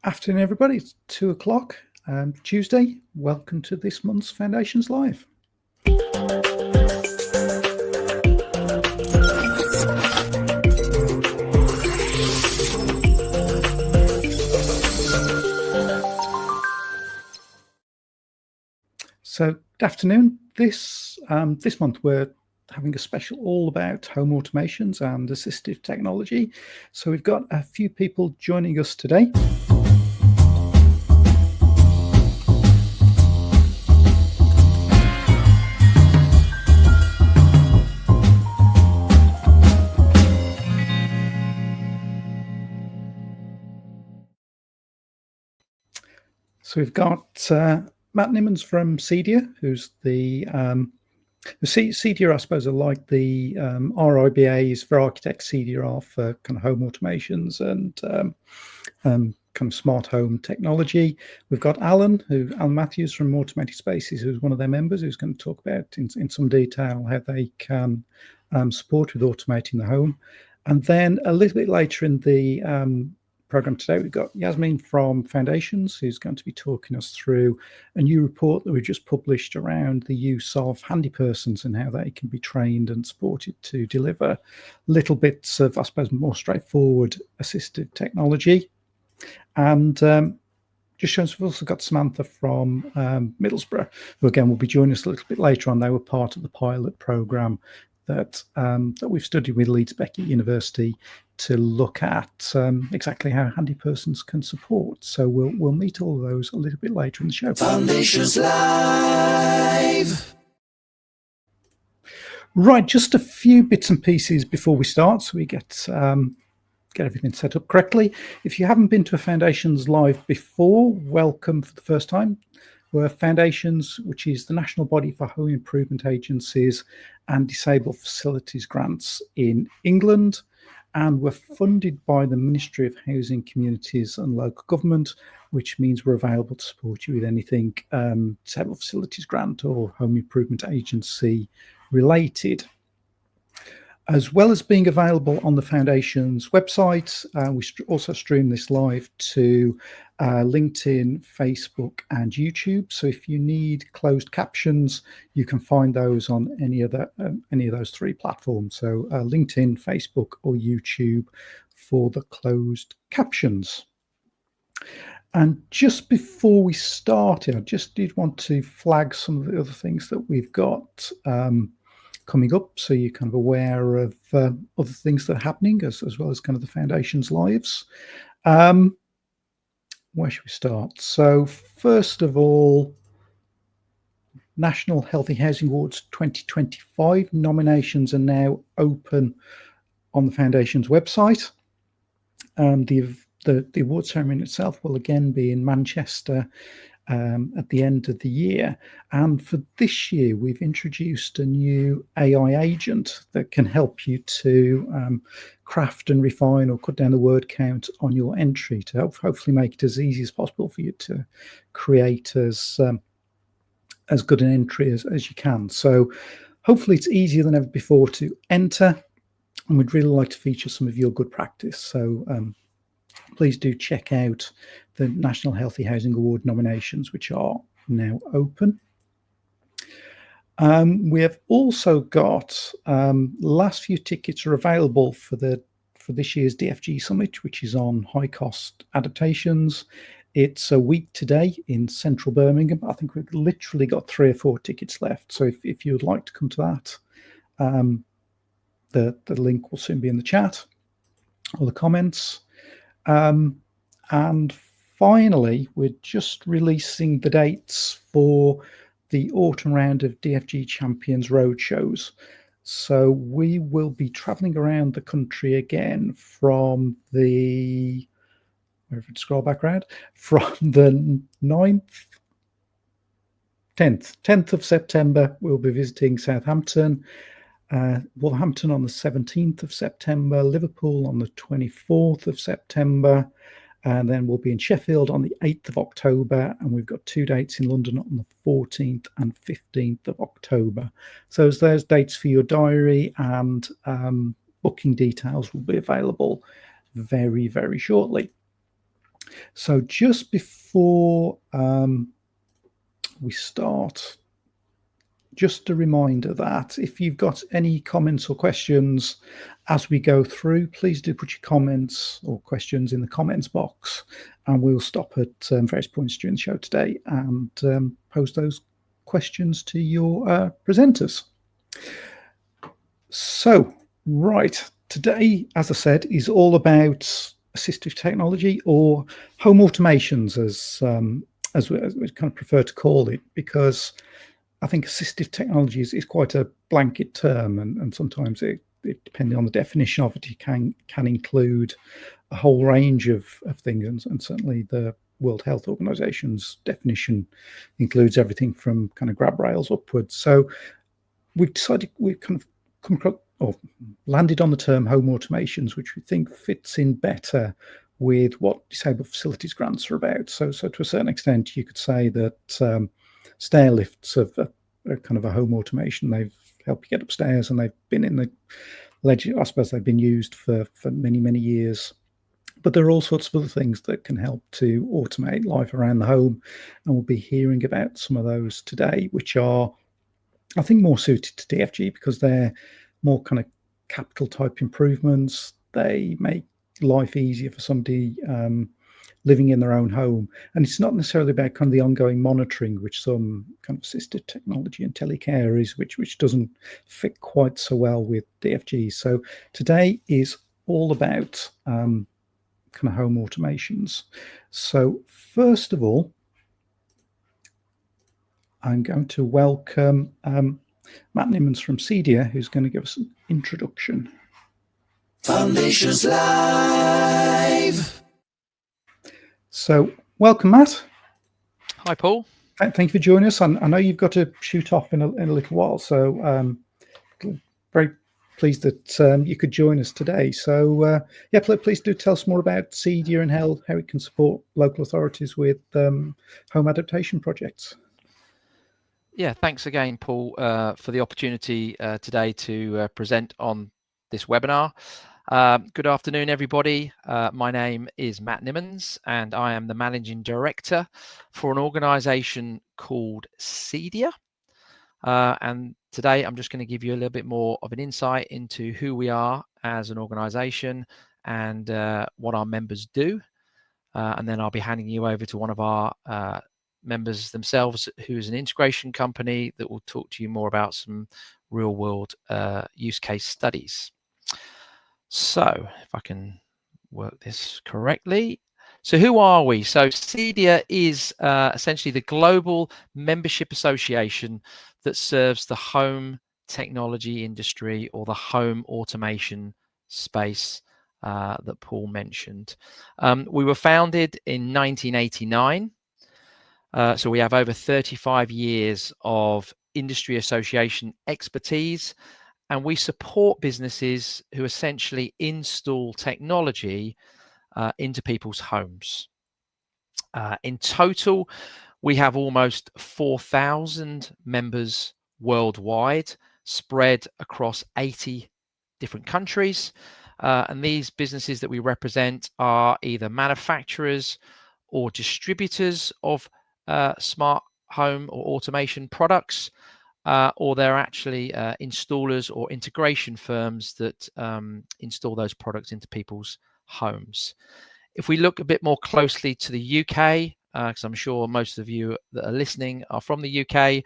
Afternoon, everybody. It's 2 o'clock, Tuesday. Welcome to this month's Foundations Live. So, good afternoon. This month we're having a special all about home automations and assistive technology. So we've got a few people joining us today. So we've got Matt Nimmons from CEDIA, who's the CEDIA, I suppose, are like the RIBAs for architects. CEDIA are for kind of home automations and kind of smart home technology. We've got Alan Matthews from Automated Spaces, who's one of their members, who's going to talk about in some detail how they can support with automating the home. And then a little bit later in the program today, we've got Yasmin from Foundations, who's going to be talking us through a new report that we just published around the use of handypersons and how they can be trained and supported to deliver little bits of, I suppose, more straightforward assistive technology. And just showing, we've also got Samantha from Middlesbrough, who again will be joining us a little bit later on. They were part of the pilot program that we've studied with Leeds Beckett University to look at exactly how handypersons can support. So we'll meet all of those a little bit later in the show. Foundations Live. Right, just a few bits and pieces before we start, so we get everything set up correctly. If you haven't been to a Foundations Live before, welcome for the first time. We're Foundations, which is the national body for home improvement agencies and disabled facilities grants in England. And we're funded by the Ministry of Housing, Communities and Local Government, which means we're available to support you with anything disabled facilities grant or home improvement agency related. As well as being available on the Foundation's website, we also stream this live to LinkedIn, Facebook, and YouTube. So if you need closed captions, you can find those on any of those three platforms. So LinkedIn, Facebook, or YouTube for the closed captions. And just before we started, I just did want to flag some of the other things that we've got coming up, so you're kind of aware of other things that are happening, as well as kind of the Foundations Lives. Where should we start? So first of all, National Healthy Housing Awards 2025 nominations are now open on the Foundation's website. The award ceremony itself will again be in Manchester at the end of the year. And for this year, we've introduced a new AI agent that can help you to craft and refine or cut down the word count on your entry to hopefully make it as easy as possible for you to create as good an entry as you can. So hopefully it's easier than ever before to enter, and we'd really like to feature some of your good practice. So please do check out the National Healthy Housing Award nominations, which are now open. We have also got last few tickets are available for this year's DFG Summit, which is on high cost adaptations. It's a week today in central Birmingham. I think we've literally got 3 or 4 tickets left. So if you would like to come to that, the link will soon be in the chat or the comments. And finally, we're just releasing the dates for the autumn round of DFG Champions Roadshows. So we will be traveling around the country again from the, wherever it scroll back around, from the 10th of September, we'll be visiting Southampton, Wolverhampton on the 17th of September, Liverpool on the 24th of September, and then we'll be in Sheffield on the 8th of October, and we've got 2 dates in London on the 14th and 15th of October. So as those dates for your diary, and booking details will be available very, very shortly. So just before we start, just a reminder that if you've got any comments or questions as we go through, please do put your comments or questions in the comments box, and we'll stop at various points during the show today and pose those questions to your presenters. So, right, today, as I said, is all about assistive technology, or home automations, as we kind of prefer to call it, because I think assistive technology is quite a blanket term, and sometimes it, depending on the definition of it, it can include a whole range of things, and certainly the World Health Organization's definition includes everything from kind of grab rails upwards. So we've kind of come across or landed on the term home automations, which we think fits in better with what disabled facilities grants are about. So to a certain extent, you could say that stair lifts are kind of a home automation. They've helped you get upstairs, and they've been in the I suppose they've been used for many years. But there are all sorts of other things that can help to automate life around the home, and we'll be hearing about some of those today, which are, I think, more suited to DFG because they're more kind of capital type improvements. They make life easier for somebody living in their own home, and it's not necessarily about kind of the ongoing monitoring, which some kind of assisted technology and telecare is, which doesn't fit quite so well with DFG. So today is all about kind of home automations. So first of all, I'm going to welcome Matt Nimmons from CEDIA, who's going to give us an introduction. Foundations Live. So, welcome, Matt. Hi, Paul. Thank you for joining us. I know you've got to shoot off in a little while, so very pleased that you could join us today. So, yeah, please do tell us more about CEDIA and how it can support local authorities with home adaptation projects. Yeah, thanks again, Paul, for the opportunity today to present on this webinar. Good afternoon, everybody. My name is Matt Nimmons, and I am the Managing Director for an organisation called CEDIA. And today I'm just going to give you a little bit more of an insight into who we are as an organisation and what our members do. And then I'll be handing you over to one of our members themselves, who's an integration company that will talk to you more about some real world use case studies. So if I can work this correctly. So who are we? So CEDIA is essentially the global membership association that serves the home technology industry, or the home automation space that Paul mentioned. We were founded in 1989. So we have over 35 years of industry association expertise, and we support businesses who essentially install technology into people's homes. In total, we have almost 4,000 members worldwide, spread across 80 different countries. And these businesses that we represent are either manufacturers or distributors of smart home or automation products, or they're actually installers or integration firms that install those products into people's homes. If we look a bit more closely to the UK, because I'm sure most of you that are listening are from the UK,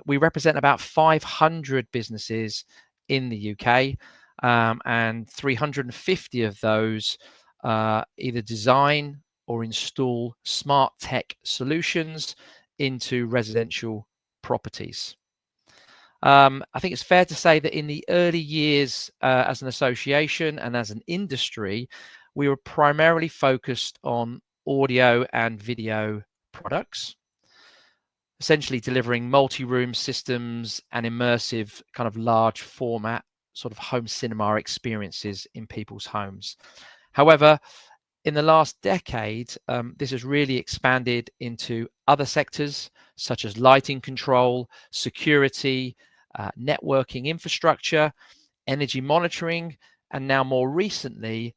we represent about 500 businesses in the UK, and 350 of those either design or install smart tech solutions into residential properties. I think it's fair to say that in the early years as an association and as an industry, we were primarily focused on audio and video products, essentially delivering multi-room systems and immersive kind of large format sort of home cinema experiences in people's homes. However, in the last decade, this has really expanded into other sectors such as lighting control, security, networking infrastructure, energy monitoring, and now more recently,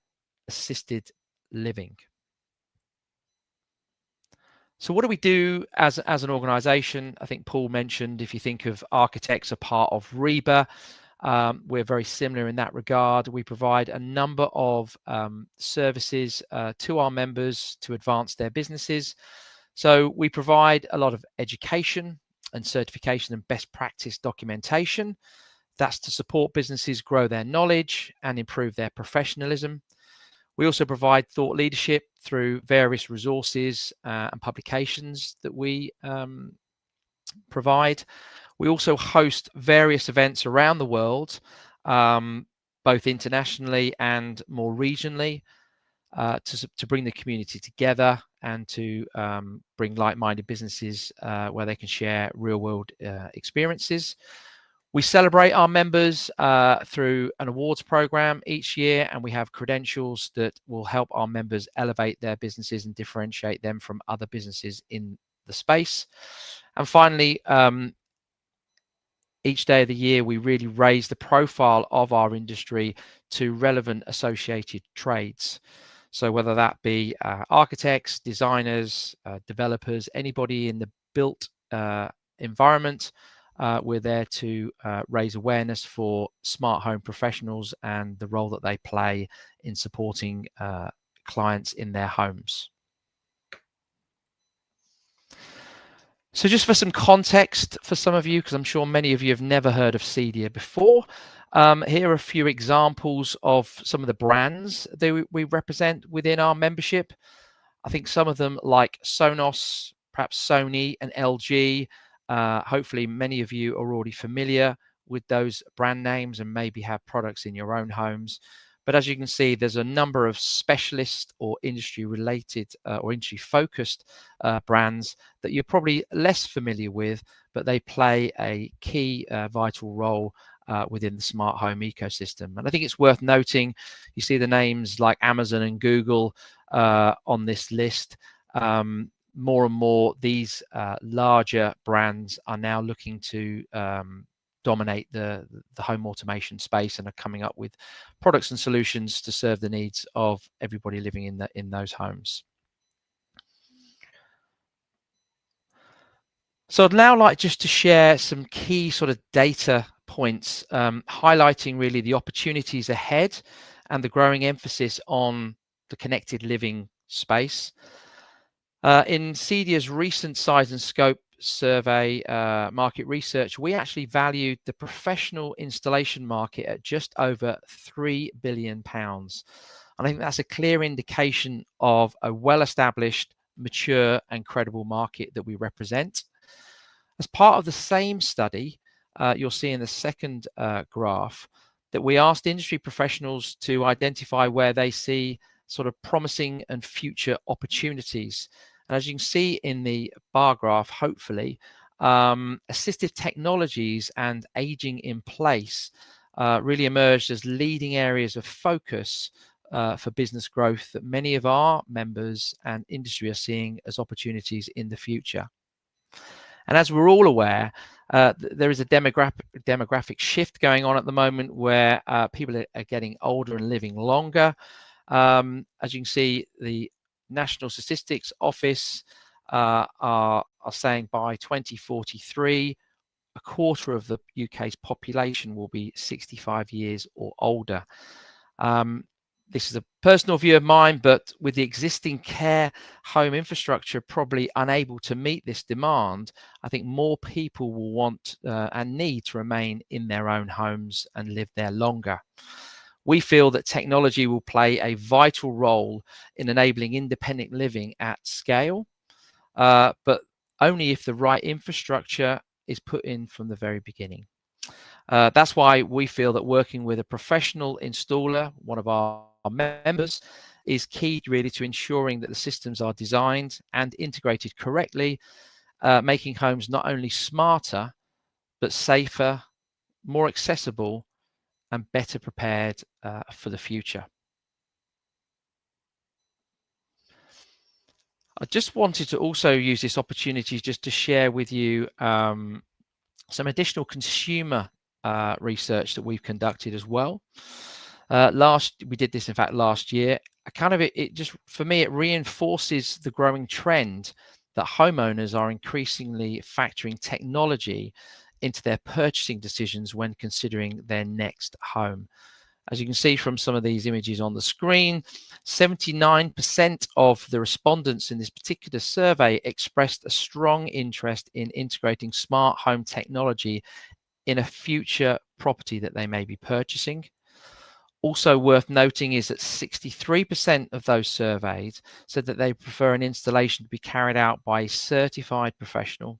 assisted living. So what do we do as an organization? I think Paul mentioned, if you think of architects are part of REBA, we're very similar in that regard. We provide a number of services to our members to advance their businesses. So we provide a lot of education and certification and best practice documentation. That's to support businesses grow their knowledge and improve their professionalism. We also provide thought leadership through various resources and publications that we provide. We also host various events around the world, both internationally and more regionally, to bring the community together and to bring like-minded businesses where they can share real-world experiences. We celebrate our members through an awards program each year, and we have credentials that will help our members elevate their businesses and differentiate them from other businesses in the space. And finally, each day of the year, we really raise the profile of our industry to relevant associated trades. So whether that be architects, designers, developers, anybody in the built environment, we're there to raise awareness for smart home professionals and the role that they play in supporting clients in their homes. So just for some context for some of you, because I'm sure many of you have never heard of CEDIA before, here are a few examples of some of the brands that we represent within our membership. I think some of them, like Sonos, perhaps Sony and LG, hopefully many of you are already familiar with those brand names and maybe have products in your own homes. But as you can see, there's a number of specialist or industry related or industry focused brands that you're probably less familiar with, but they play a key vital role within the smart home ecosystem. And I think it's worth noting, you see the names like Amazon and Google on this list. More and more, these larger brands are now looking to dominate the home automation space and are coming up with products and solutions to serve the needs of everybody living in those homes. So I'd now like just to share some key sort of data points highlighting really the opportunities ahead and the growing emphasis on the connected living space. In CEDIA's recent size and scope survey market research, we actually valued the professional installation market at just over £3 billion. And I think that's a clear indication of a well-established, mature and credible market that we represent. As part of the same study, you'll see in the second graph that we asked industry professionals to identify where they see sort of promising and future opportunities. And as you can see in the bar graph, hopefully, assistive technologies and aging in place really emerged as leading areas of focus for business growth that many of our members and industry are seeing as opportunities in the future. And as we're all aware, there is a demographic shift going on at the moment where people are getting older and living longer. As you can see, the National Statistics Office are saying by 2043, a quarter of the UK's population will be 65 years or older. This is a personal view of mine, but with the existing care home infrastructure probably unable to meet this demand, I think more people will want and need to remain in their own homes and live there longer. We feel that technology will play a vital role in enabling independent living at scale, but only if the right infrastructure is put in from the very beginning. That's why we feel that working with a professional installer, one of our members, is key really to ensuring that the systems are designed and integrated correctly, making homes not only smarter, but safer, more accessible, and better prepared for the future. I just wanted to also use this opportunity just to share with you some additional consumer research that we've conducted as well. We did this in fact last year. It just, for me, it reinforces the growing trend that homeowners are increasingly factoring technology into their purchasing decisions when considering their next home. As you can see from some of these images on the screen, 79% of the respondents in this particular survey expressed a strong interest in integrating smart home technology in a future property that they may be purchasing. Also worth noting is that 63% of those surveyed said that they prefer an installation to be carried out by a certified professional,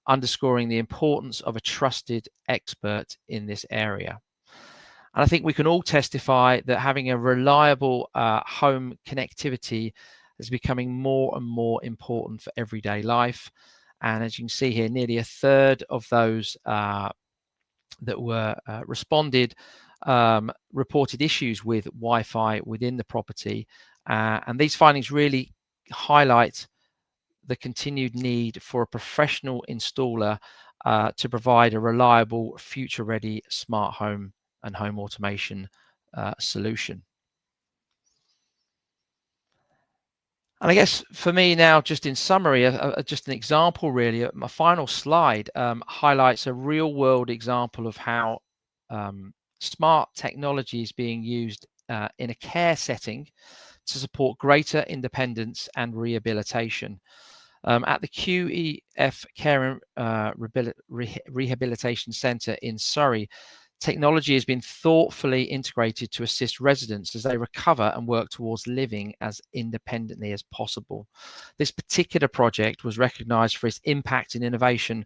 underscoring the importance of a trusted expert in this area. And I think we can all testify that having a reliable home connectivity is becoming more and more important for everyday life. And as you can see here, nearly a third of those that were responded reported issues with Wi-Fi within the property. And these findings really highlight the continued need for a professional installer to provide a reliable, future-ready smart home and home automation solution. And I guess for me now, just in summary, just an example really, my final slide highlights a real world example of how smart technology is being used in a care setting to support greater independence and rehabilitation. At the QEF Care Rehabilitation Centre in Surrey, technology has been thoughtfully integrated to assist residents as they recover and work towards living as independently as possible. This particular project was recognised for its impact and innovation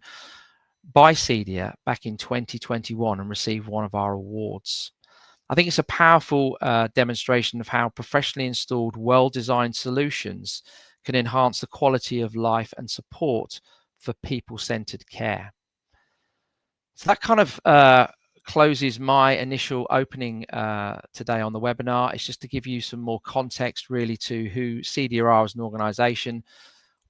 by CEDIA back in 2021 and received one of our awards. I think it's a powerful demonstration of how professionally installed, well-designed solutions can enhance the quality of life and support for people-centered care. So that kind of closes my initial opening today on the webinar. It's just to give you some more context really to who CEDIA are as an organization.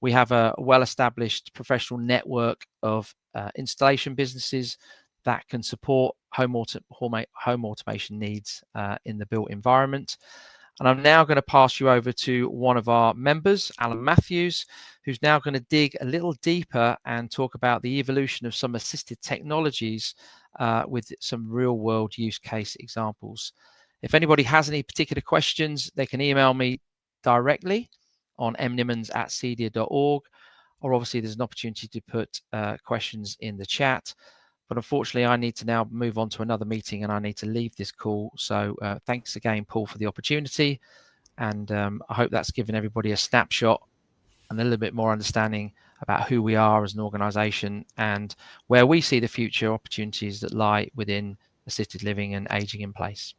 We have a well-established professional network of installation businesses that can support home automation needs in the built environment. And I'm now going to pass you over to one of our members, Alan Matthews, who's now going to dig a little deeper and talk about the evolution of some assisted technologies with some real world use case examples. If anybody has any particular questions, they can email me directly on mnimmons@cedia.org, or obviously there's an opportunity to put questions in the chat. But unfortunately, I need to now move on to another meeting and I need to leave this call. So thanks again, Paul, for the opportunity. And I hope that's given everybody a snapshot and a little bit more understanding about who we are as an organization and where we see the future opportunities that lie within assisted living and aging in place.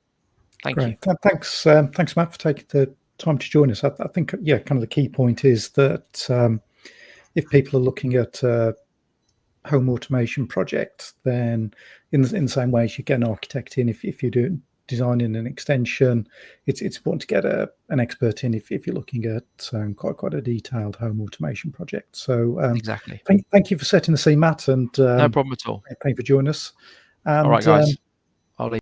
Thank you. Thanks, Matt, for taking the time to join us. I think, yeah, kind of the key point is that if people are looking at home automation project, then in the same way as you get an architect in, if you're doing designing an extension, it's important to get an expert in if you're looking at quite a detailed home automation project. So exactly. Thank you for setting the scene, Matt, and no problem at all. Thank you for joining us. And, all right, guys. I'll leave.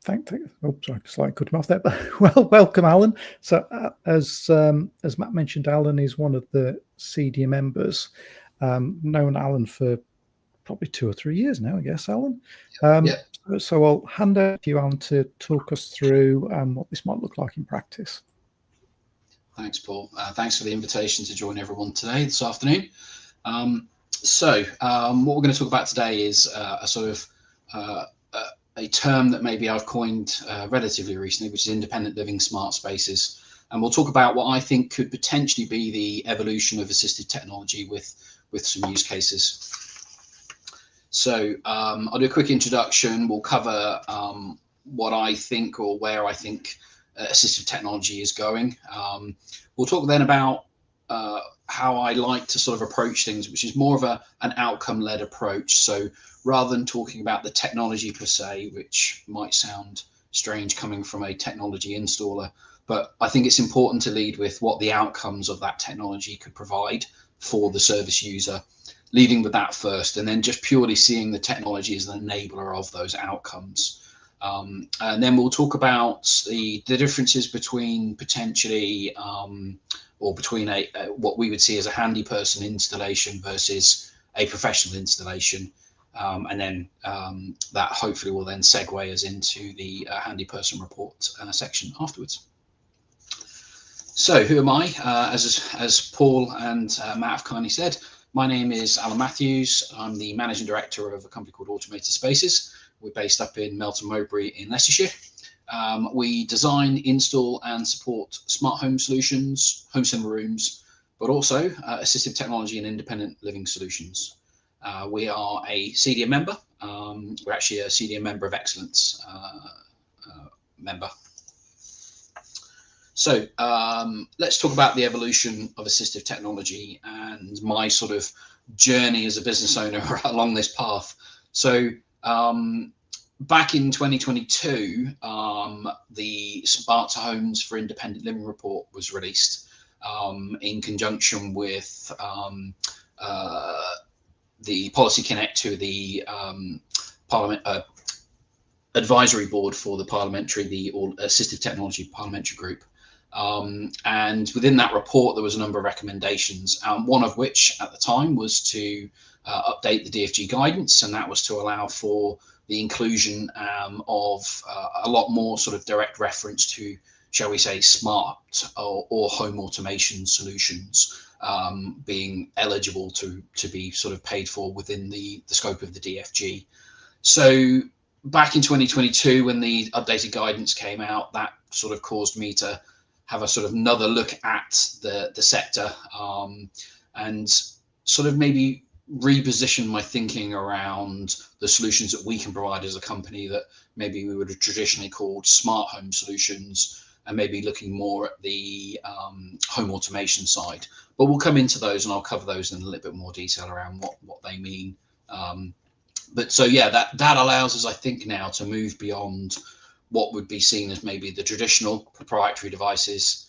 Oh, sorry, slightly cut him off there. Well, welcome, Alan. So as Matt mentioned, Alan is one of the CEDIA members. Known Alan for probably 2 or 3 years now, I guess, Alan. So I'll hand over to you, Alan, to talk us through what this might look like in practice. Thanks, Paul. Thanks for the invitation to join everyone today, this afternoon. What we're going to talk about today is a sort of a term that maybe I've coined relatively recently, which is independent living smart spaces. And we'll talk about what I think could potentially be the evolution of assisted technology with some use cases. So I'll do a quick introduction. We'll cover what I think or where I think assistive technology is going. We'll talk then about how I like to sort of approach things, which is more of an outcome-led approach. So rather than talking about the technology per se, which might sound strange coming from a technology installer, but I think it's important to lead with what the outcomes of that technology could provide for the service user, leading with that first, and then just purely seeing the technology as an enabler of those outcomes. And then we'll talk about the differences between potentially or between what we would see as a handy person installation versus a professional installation. And then that hopefully will then segue us into the handy person report section afterwards. So who am I? As Paul and Matt have kindly said, my name is Alan Matthews. I'm the managing director of a company called Automated Spaces. We're based up in Melton Mowbray in Leicestershire. We design, install and support smart home solutions, home cinema rooms, but also assistive technology and independent living solutions. We are a CDM member. We're actually a CDM member of excellence member. So let's talk about the evolution of assistive technology and my sort of journey as a business owner along this path. So back in 2022, the Smart Homes for Independent Living report was released in conjunction with the Policy Connect to the Parliament Advisory Board for the Assistive Technology Parliamentary Group. And within that report, there was a number of recommendations, one of which at the time was to update the DFG guidance, and that was to allow for the inclusion of a lot more sort of direct reference to, shall we say, smart or home automation solutions being eligible to be sort of paid for within the scope of the DFG. So back in 2022, when the updated guidance came out, that sort of caused me to have a sort of another look at the sector and sort of maybe reposition my thinking around the solutions that we can provide as a company that maybe we would have traditionally called smart home solutions, and maybe looking more at the home automation side. But we'll come into those and I'll cover those in a little bit more detail around what they mean. But so yeah, that allows us, I think, now to move beyond what would be seen as maybe the traditional proprietary devices,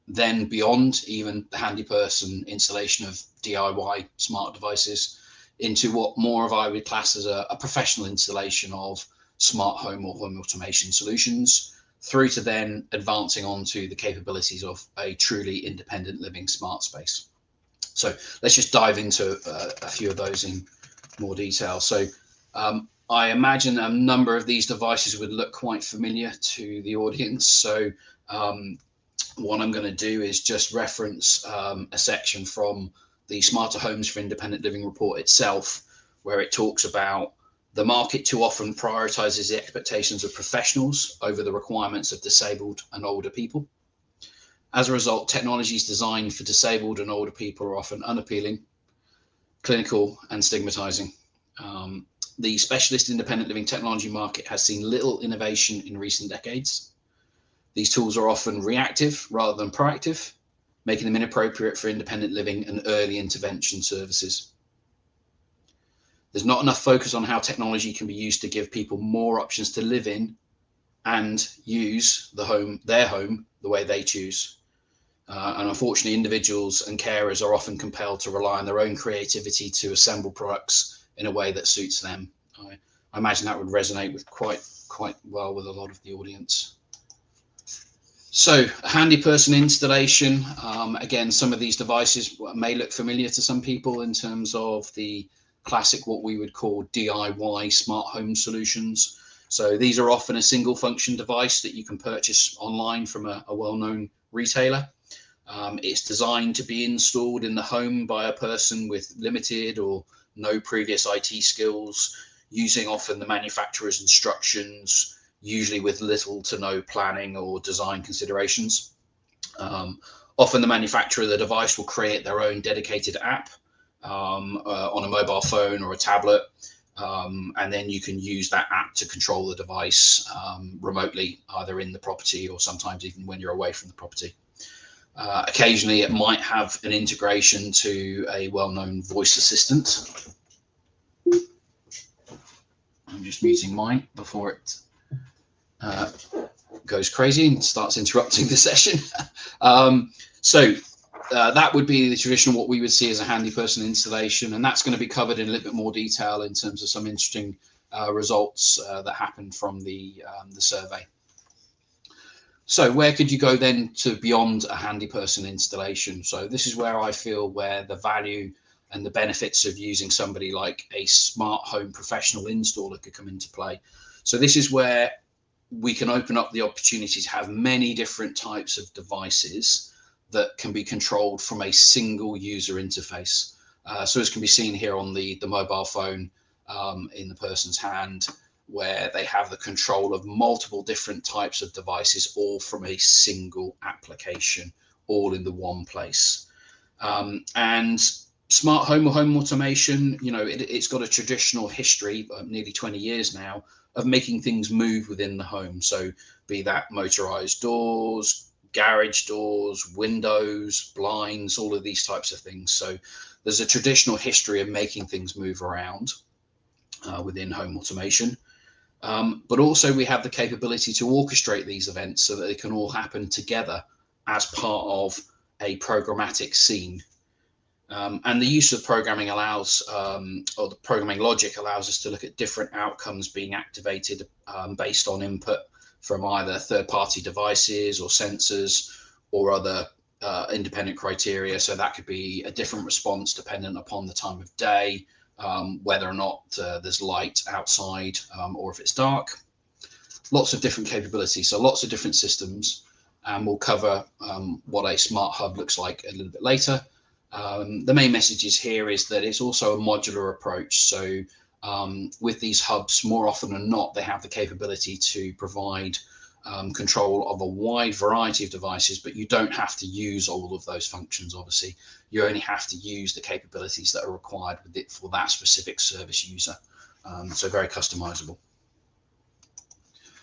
then beyond even the handy person installation of DIY smart devices, into what more of I would class as a professional installation of smart home or home automation solutions, through to then advancing on to the capabilities of a truly independent living smart space. So let's just dive into a few of those in more detail. So I imagine a number of these devices would look quite familiar to the audience. So what I'm going to do is just reference a section from the Smarter Homes for Independent Living report itself, where it talks about the market too often prioritizes the expectations of professionals over the requirements of disabled and older people. As a result, technologies designed for disabled and older people are often unappealing, clinical and stigmatizing. The specialist independent living technology market has seen little innovation in recent decades. These tools are often reactive rather than proactive, making them inappropriate for independent living and early intervention services. There's not enough focus on how technology can be used to give people more options to live in and use their home, the way they choose. And unfortunately, individuals and carers are often compelled to rely on their own creativity to assemble products in a way that suits them. I imagine that would resonate with quite well with a lot of the audience. So a handy person installation, again, some of these devices may look familiar to some people in terms of the classic, what we would call DIY smart home solutions. So these are often a single function device that you can purchase online from a well-known retailer. It's designed to be installed in the home by a person with limited or no previous IT skills, using often the manufacturer's instructions, usually with little to no planning or design considerations. Often the manufacturer of the device will create their own dedicated app on a mobile phone or a tablet, and then you can use that app to control the device remotely, either in the property or sometimes even when you're away from the property. Occasionally it might have an integration to a well-known voice assistant. I'm just muting mine before it goes crazy and starts interrupting the session. That would be the traditional, what we would see as a handy person installation, and that's going to be covered in a little bit more detail in terms of some interesting results that happened from the survey. So where could you go then to beyond a handyperson installation? So this is where I feel where the value and the benefits of using somebody like a smart home professional installer could come into play. So this is where we can open up the opportunity to have many different types of devices that can be controlled from a single user interface. So as can be seen here on the mobile phone in the person's hand, where they have the control of multiple different types of devices, all from a single application, all in the one place. And smart home or home automation, you know, it's got a traditional history, nearly 20 years now, of making things move within the home. So be that motorized doors, garage doors, windows, blinds, all of these types of things. So there's a traditional history of making things move around within home automation. But also we have the capability to orchestrate these events so that they can all happen together as part of a programmatic scene. And the use of programming allows, or the programming logic allows us to look at different outcomes being activated based on input from either third-party devices or sensors or other independent criteria. So that could be a different response dependent upon the time of day, whether or not there's light outside or if it's dark. Lots of different capabilities, so lots of different systems, and we'll cover what a smart hub looks like a little bit later. The main messages here is that it's also a modular approach. So with these hubs, more often than not, they have the capability to provide control of a wide variety of devices, but you don't have to use all of those functions. Obviously, you only have to use the capabilities that are required with it for that specific service user. So very customizable.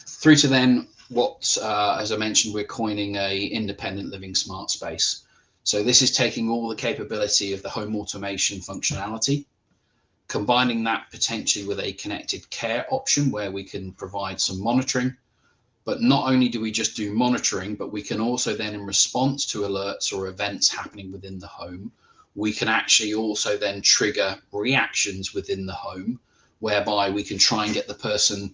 Through to then what, as I mentioned, we're coining a independent living smart space. So this is taking all the capability of the home automation functionality, combining that potentially with a connected care option where we can provide some monitoring. But not only do we just do monitoring, but we can also then, in response to alerts or events happening within the home, we can actually also then trigger reactions within the home, whereby we can try and get the person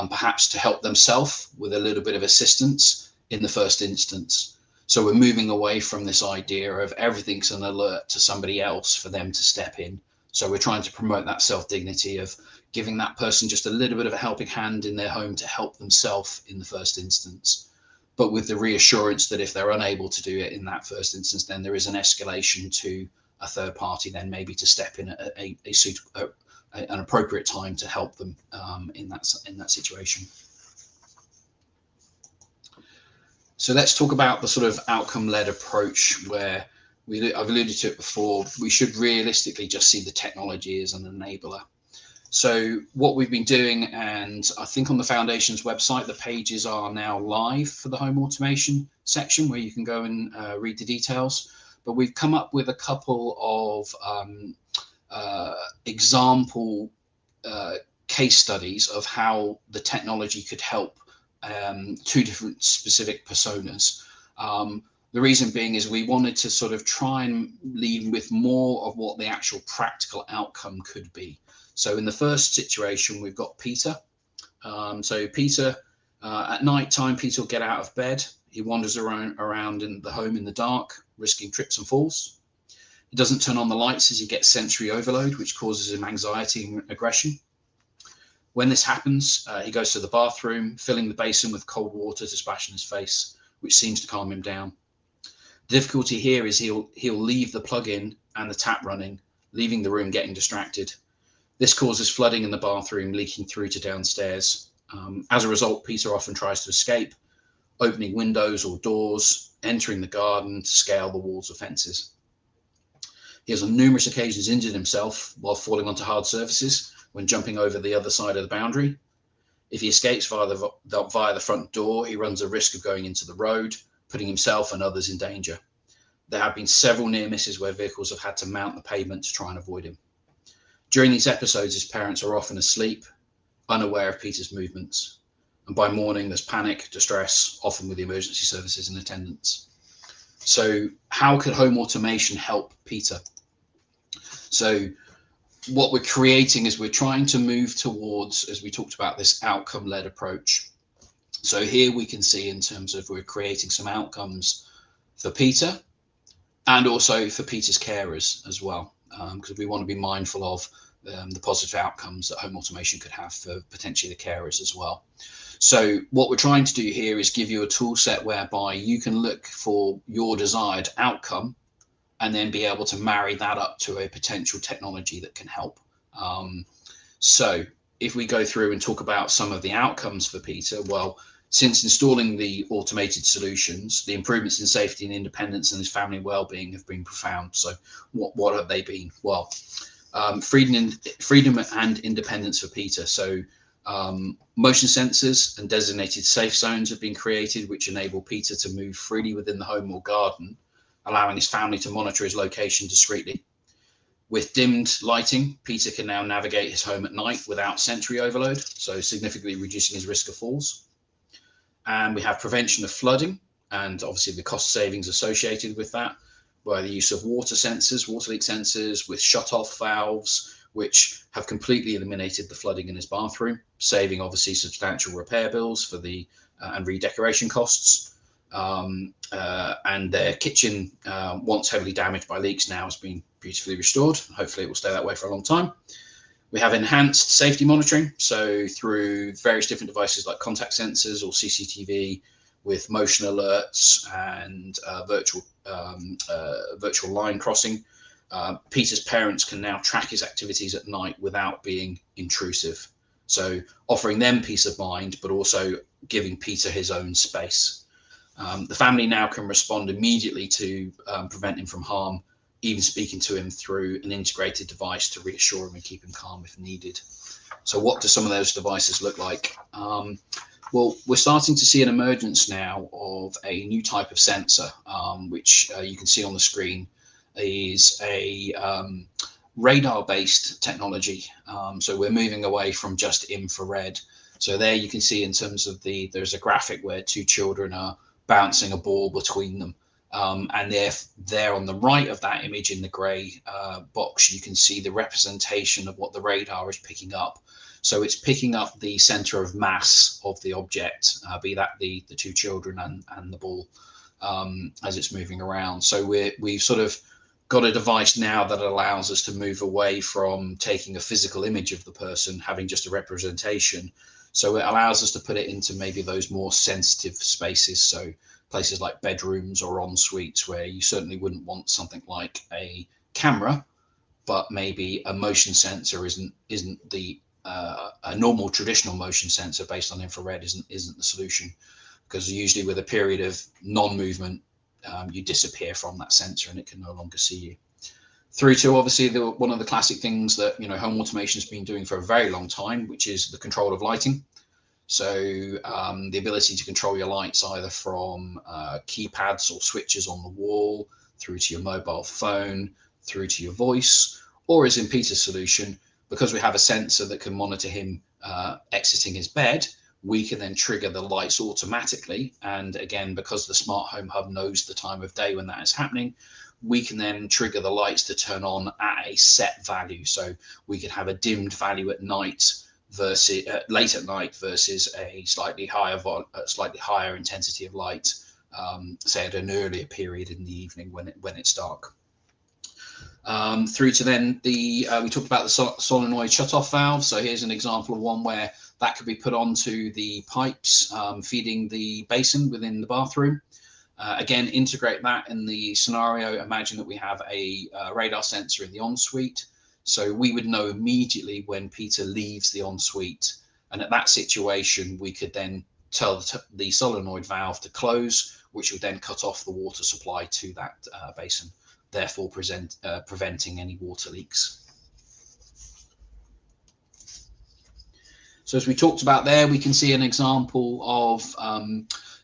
perhaps to help themselves with a little bit of assistance in the first instance. So we're moving away from this idea of everything's an alert to somebody else for them to step in. So we're trying to promote that self-dignity of giving that person just a little bit of a helping hand in their home to help themselves in the first instance, but with the reassurance that if they're unable to do it in that first instance, then there is an escalation to a third party, then maybe to step in at an appropriate time to help them in that situation. So let's talk about the sort of outcome-led approach where I've alluded to it before. We should realistically just see the technology as an enabler. So what we've been doing, and I think on the Foundation's website, the pages are now live for the home automation section where you can go and read the details. But we've come up with a couple of example case studies of how the technology could help two different specific personas. The reason being is we wanted to sort of try and lead with more of what the actual practical outcome could be. So in the first situation, we've got Peter. So Peter, at night time, Peter will get out of bed. He wanders around in the home in the dark, risking trips and falls. He doesn't turn on the lights as he gets sensory overload, which causes him anxiety and aggression. When this happens, he goes to the bathroom, filling the basin with cold water to splash in his face, which seems to calm him down. The difficulty here is he'll leave the plug-in and the tap running, leaving the room getting distracted. This causes flooding in the bathroom, leaking through to downstairs. As a result, Peter often tries to escape, opening windows or doors, entering the garden to scale the walls or fences. He has on numerous occasions injured himself while falling onto hard surfaces when jumping over the other side of the boundary. If he escapes via the front door, he runs a risk of going into the road, putting himself and others in danger. There have been several near misses where vehicles have had to mount the pavement to try and avoid him. During these episodes, his parents are often asleep, unaware of Peter's movements. And by morning, there's panic, distress, often with the emergency services in attendance. So how could home automation help Peter? So what we're creating is we're trying to move towards, as we talked about, this outcome-led approach. So here we can see in terms of we're creating some outcomes for Peter and also for Peter's carers as well, because we want to be mindful of the positive outcomes that home automation could have for potentially the carers as well. So what we're trying to do here is give you a tool set whereby you can look for your desired outcome and then be able to marry that up to a potential technology that can help. So if we go through and talk about some of the outcomes for Peter, well, since installing the automated solutions, the improvements in safety and independence and his family well-being have been profound. So what have they been? Well, freedom and independence for Peter. So motion sensors and designated safe zones have been created, which enable Peter to move freely within the home or garden, allowing his family to monitor his location discreetly. With dimmed lighting, Peter can now navigate his home at night without sensory overload, so significantly reducing his risk of falls. And we have prevention of flooding, and obviously the cost savings associated with that by the use of water sensors, water leak sensors with shut-off valves, which have completely eliminated the flooding in his bathroom, saving obviously substantial repair bills for the and redecoration costs. And their kitchen, once heavily damaged by leaks, now has been beautifully restored. Hopefully it will stay that way for a long time. We have enhanced safety monitoring, so through various different devices like contact sensors or CCTV with motion alerts and virtual line crossing. Peter's parents can now track his activities at night without being intrusive. So offering them peace of mind, but also giving Peter his own space. The family now can respond immediately to prevent him from harm, even speaking to him through an integrated device to reassure him and keep him calm if needed. So what do some of those devices look like? Well, we're starting to see an emergence now of a new type of sensor, which you can see on the screen is a radar-based technology. So we're moving away from just infrared. So there you can see in terms of there's a graphic where two children are bouncing a ball between them. And there on the right of that image in the grey box, you can see the representation of what the radar is picking up. So it's picking up the center of mass of the object, be that the two children and the ball as it's moving around. So we've sort of got a device now that allows us to move away from taking a physical image of the person, having just a representation. So it allows us to put it into maybe those more sensitive spaces. So places like bedrooms or en suites where you certainly wouldn't want something like a camera, but maybe a motion sensor isn't the a normal traditional motion sensor based on infrared isn't the solution, because usually with a period of non-movement you disappear from that sensor and it can no longer see you. Through to obviously one of the classic things that home automation has been doing for a very long time, which is the control of lighting. So the ability to control your lights either from keypads or switches on the wall, through to your mobile phone, through to your voice, or as in Peter's solution, because we have a sensor that can monitor him exiting his bed, we can then trigger the lights automatically. And again, because the smart home hub knows the time of day when that is happening, we can then trigger the lights to turn on at a set value. So we could have a dimmed value at night versus late at night versus a slightly higher intensity of light, say at an earlier period in the evening when it's dark. Through to then we talked about the solenoid shutoff valve. So here's an example of one where that could be put onto the pipes feeding the basin within the bathroom. Again, integrate that in the scenario. Imagine that we have a radar sensor in the ensuite. So we would know immediately when Peter leaves the ensuite. And at that situation, we could then tell the solenoid valve to close, which would then cut off the water supply to that basin, therefore preventing any water leaks. So as we talked about there, we can see an example of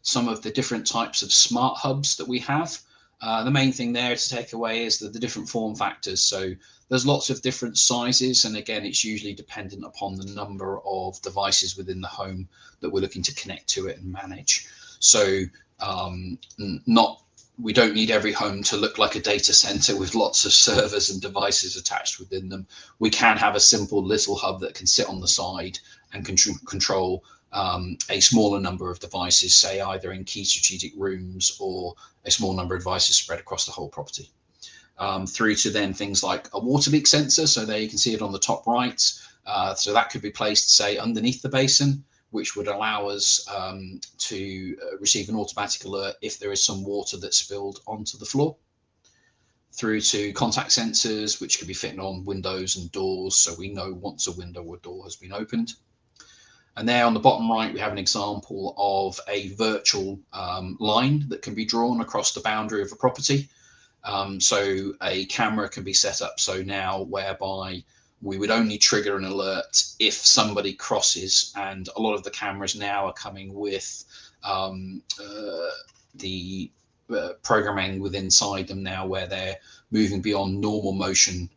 some of the different types of smart hubs that we have. The main thing there to take away is the different form factors. So there's lots of different sizes, and again, it's usually dependent upon the number of devices within the home that we're looking to connect to it and manage. So we don't need every home to look like a data center with lots of servers and devices attached within them. We can have a simple little hub that can sit on the side and control a smaller number of devices, say either in key strategic rooms or a small number of devices spread across the whole property. Through to then things like a water leak sensor. So there you can see it on the top right. So that could be placed, say, underneath the basin, which would allow us to receive an automatic alert if there is some water that's spilled onto the floor. Through to contact sensors, which could be fitting on windows and doors, so we know once a window or door has been opened. And there on the bottom right, we have an example of a virtual line that can be drawn across the boundary of a property. So a camera can be set up so now whereby we would only trigger an alert if somebody crosses, and a lot of the cameras now are coming with the programming within inside them now, where they're moving beyond normal motion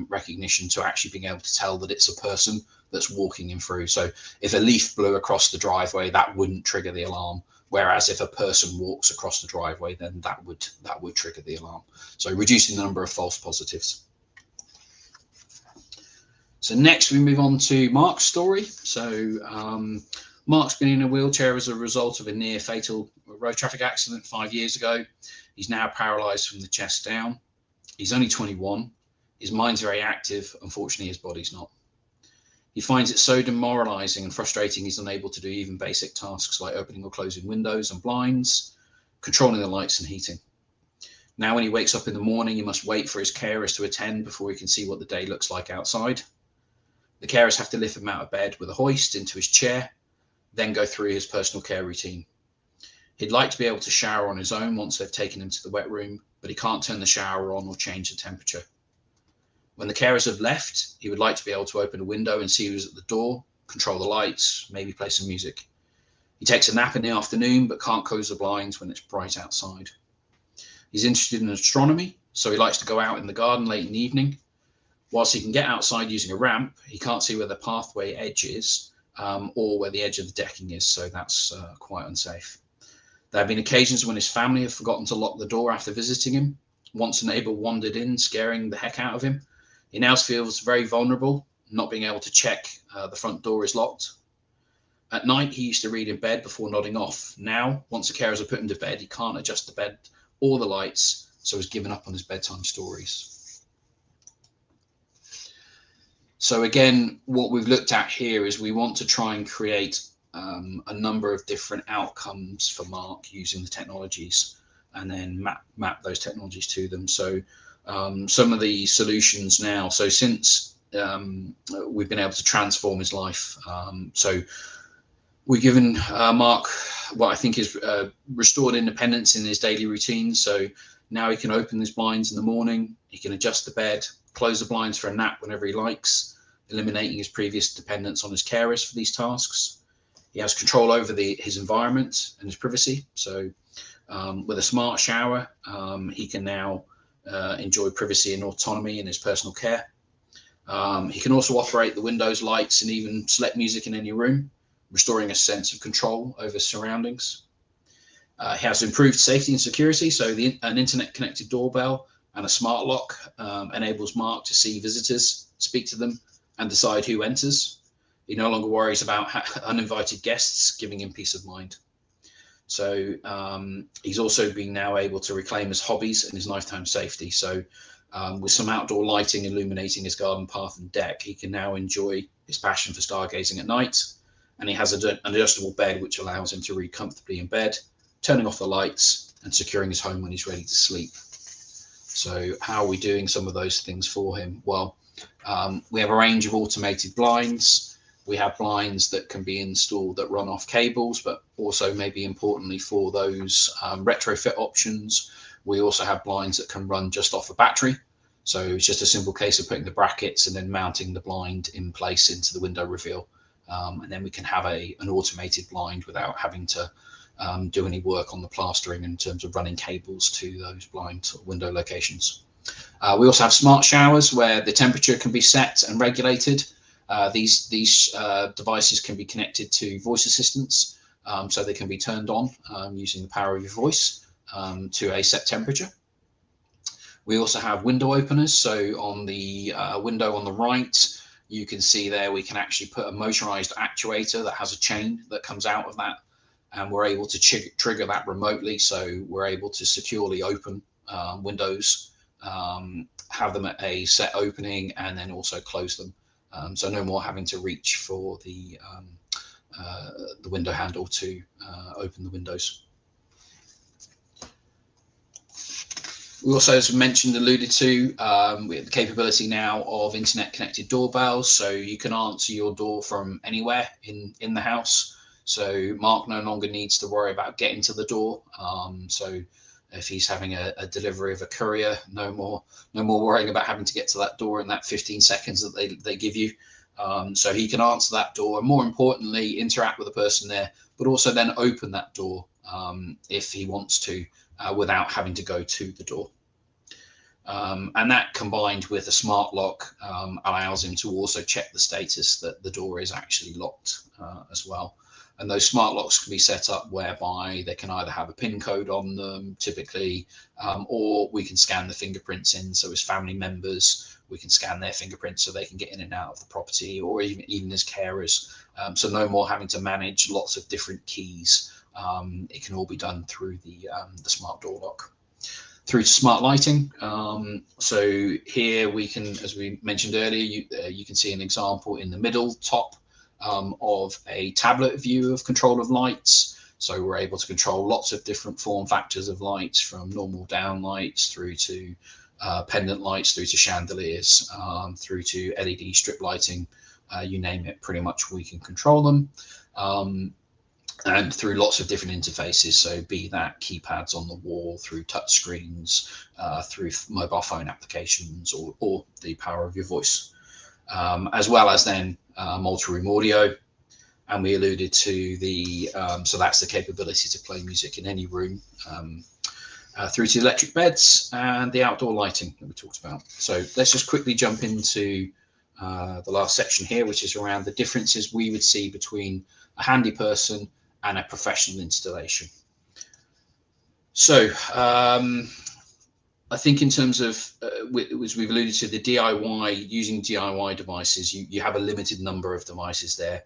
recognition to actually being able to tell that it's a person that's walking in through. So if a leaf blew across the driveway, that wouldn't trigger the alarm. Whereas if a person walks across the driveway, then that would trigger the alarm. So reducing the number of false positives. So next we move on to Mark's story. So Mark's been in a wheelchair as a result of a near fatal road traffic accident 5 years ago. He's now paralysed from the chest down. He's only 21. His mind's very active. Unfortunately, his body's not. He finds it so demoralising and frustrating he's unable to do even basic tasks like opening or closing windows and blinds, controlling the lights and heating. Now when he wakes up in the morning, he must wait for his carers to attend before he can see what the day looks like outside. The carers have to lift him out of bed with a hoist into his chair, then go through his personal care routine. He'd like to be able to shower on his own once they've taken him to the wet room, but he can't turn the shower on or change the temperature. When the carers have left, he would like to be able to open a window and see who's at the door, control the lights, maybe play some music. He takes a nap in the afternoon, but can't close the blinds when it's bright outside. He's interested in astronomy, so he likes to go out in the garden late in the evening. Whilst he can get outside using a ramp, he can't see where the pathway edge is or where the edge of the decking is, so that's quite unsafe. There have been occasions when his family have forgotten to lock the door after visiting him. Once a neighbour wandered in, scaring the heck out of him. He now feels very vulnerable, not being able to check the front door is locked. At night, he used to read in bed before nodding off. Now, once the carers have put him to bed, he can't adjust the bed or the lights, so he's given up on his bedtime stories. So again, what we've looked at here is we want to try and create a number of different outcomes for Mark using the technologies, and then map those technologies to them. So some of the solutions now, so since we've been able to transform his life, so we've given Mark what I think is restored independence in his daily routine. So now he can open his blinds in the morning, he can adjust the bed, close the blinds for a nap whenever he likes, eliminating his previous dependence on his carers for these tasks. He has control over his environment and his privacy. So with a smart shower, he can now enjoy privacy and autonomy in his personal care. He can also operate the windows, lights, and even select music in any room, restoring a sense of control over his surroundings. He has improved safety and security. So an internet-connected doorbell and a smart lock enables Mark to see visitors, speak to them, and decide who enters. He no longer worries about uninvited guests, giving him peace of mind. So he's also been now able to reclaim his hobbies and his nighttime safety. So with some outdoor lighting illuminating his garden path and deck, he can now enjoy his passion for stargazing at night. And he has an adjustable bed, which allows him to read comfortably in bed, turning off the lights and securing his home when he's ready to sleep. So how are we doing some of those things for him? Well, we have a range of automated blinds. We have blinds that can be installed that run off cables, but also maybe importantly for those retrofit options, we also have blinds that can run just off a battery. So it's just a simple case of putting the brackets and then mounting the blind in place into the window reveal. And then we can have an automated blind without having to do any work on the plastering in terms of running cables to those blind window locations. We also have smart showers where the temperature can be set and regulated. These devices can be connected to voice assistants, so they can be turned on using the power of your voice to a set temperature. We also have window openers. So on the window on the right, you can see there we can actually put a motorized actuator that has a chain that comes out of that, and we're able to trigger that remotely. So we're able to securely open windows, have them at a set opening, and then also close them. So no more having to reach for the window handle to open the windows. We also, as mentioned, alluded to, we have the capability now of internet connected doorbells, so you can answer your door from anywhere in the house. So Mark no longer needs to worry about getting to the door. So if he's having a delivery of a courier, no more worrying about having to get to that door in that 15 seconds that they give you. So he can answer that door, and more importantly, interact with the person there, but also then open that door if he wants to, without having to go to the door. And that, combined with a smart lock, allows him to also check the status that the door is actually locked as well. And those smart locks can be set up whereby they can either have a PIN code on them, typically, or we can scan the fingerprints in. So as family members, we can scan their fingerprints so they can get in and out of the property, or even as carers. So no more having to manage lots of different keys. It can all be done through the smart door lock. Through to smart lighting. So here we can, as we mentioned earlier, you can see an example in the middle top of a tablet view of control of lights. So we're able to control lots of different form factors of lights, from normal down lights through to pendant lights, through to chandeliers, through to LED strip lighting. You name it, pretty much we can control them. And through lots of different interfaces, so be that keypads on the wall, through touch screens, through mobile phone applications, or the power of your voice, as well as then multi-room audio. And we alluded to the, so that's the capability to play music in any room, through to electric beds and the outdoor lighting that we talked about. So let's just quickly jump into the last section here, which is around the differences we would see between a handy person and a professional installation. So I think in terms of, as we've alluded to, the DIY, using DIY devices, you have a limited number of devices there.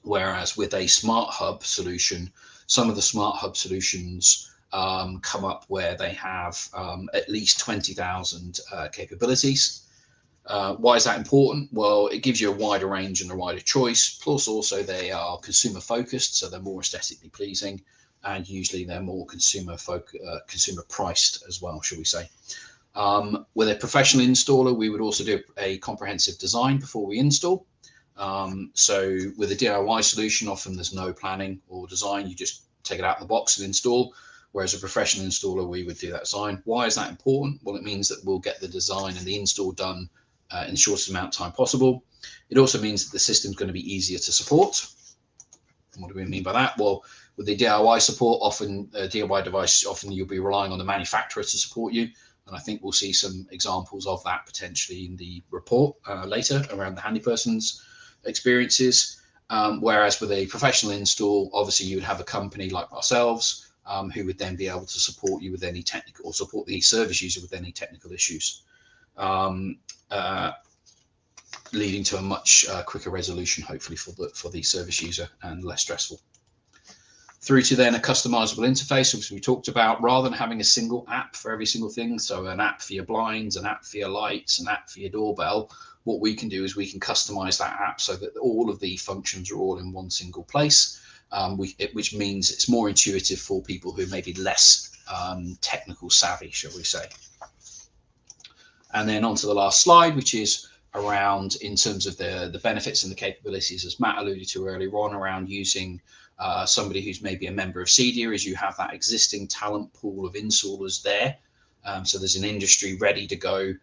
Whereas with a smart hub solution, some of the smart hub solutions come up where they have at least 20,000 capabilities. Why is that important? Well, it gives you a wider range and a wider choice, plus also they are consumer focused, so they're more aesthetically pleasing, and usually they're more consumer priced as well, shall we say. With a professional installer, we would also do a comprehensive design before we install. So with a DIY solution, often there's no planning or design, you just take it out of the box and install. Whereas a professional installer, we would do that design. Why is that important? Well, it means that we'll get the design and the install done in the shortest amount of time possible. It also means that the system's going to be easier to support. And what do we mean by that? Well, with the DIY support, often a DIY device, often you'll be relying on the manufacturer to support you. And I think we'll see some examples of that potentially in the report later around the handy person's experiences. Whereas with a professional install, obviously you would have a company like ourselves who would then be able to support you with any technical, or support the service user with any technical issues, leading to a much quicker resolution, hopefully, for the service user, and less stressful. Through to then a customizable interface, which we talked about, rather than having a single app for every single thing. So an app for your blinds, an app for your lights, an app for your doorbell. What we can do is we can customize that app so that all of the functions are all in one single place, which means it's more intuitive for people who may be less technical savvy, shall we say. And then on to the last slide, which is around, in terms of the benefits and the capabilities, as Matt alluded to earlier on, around using somebody who's maybe a member of CEDIA, is you have that existing talent pool of installers there. So there's an industry ready to go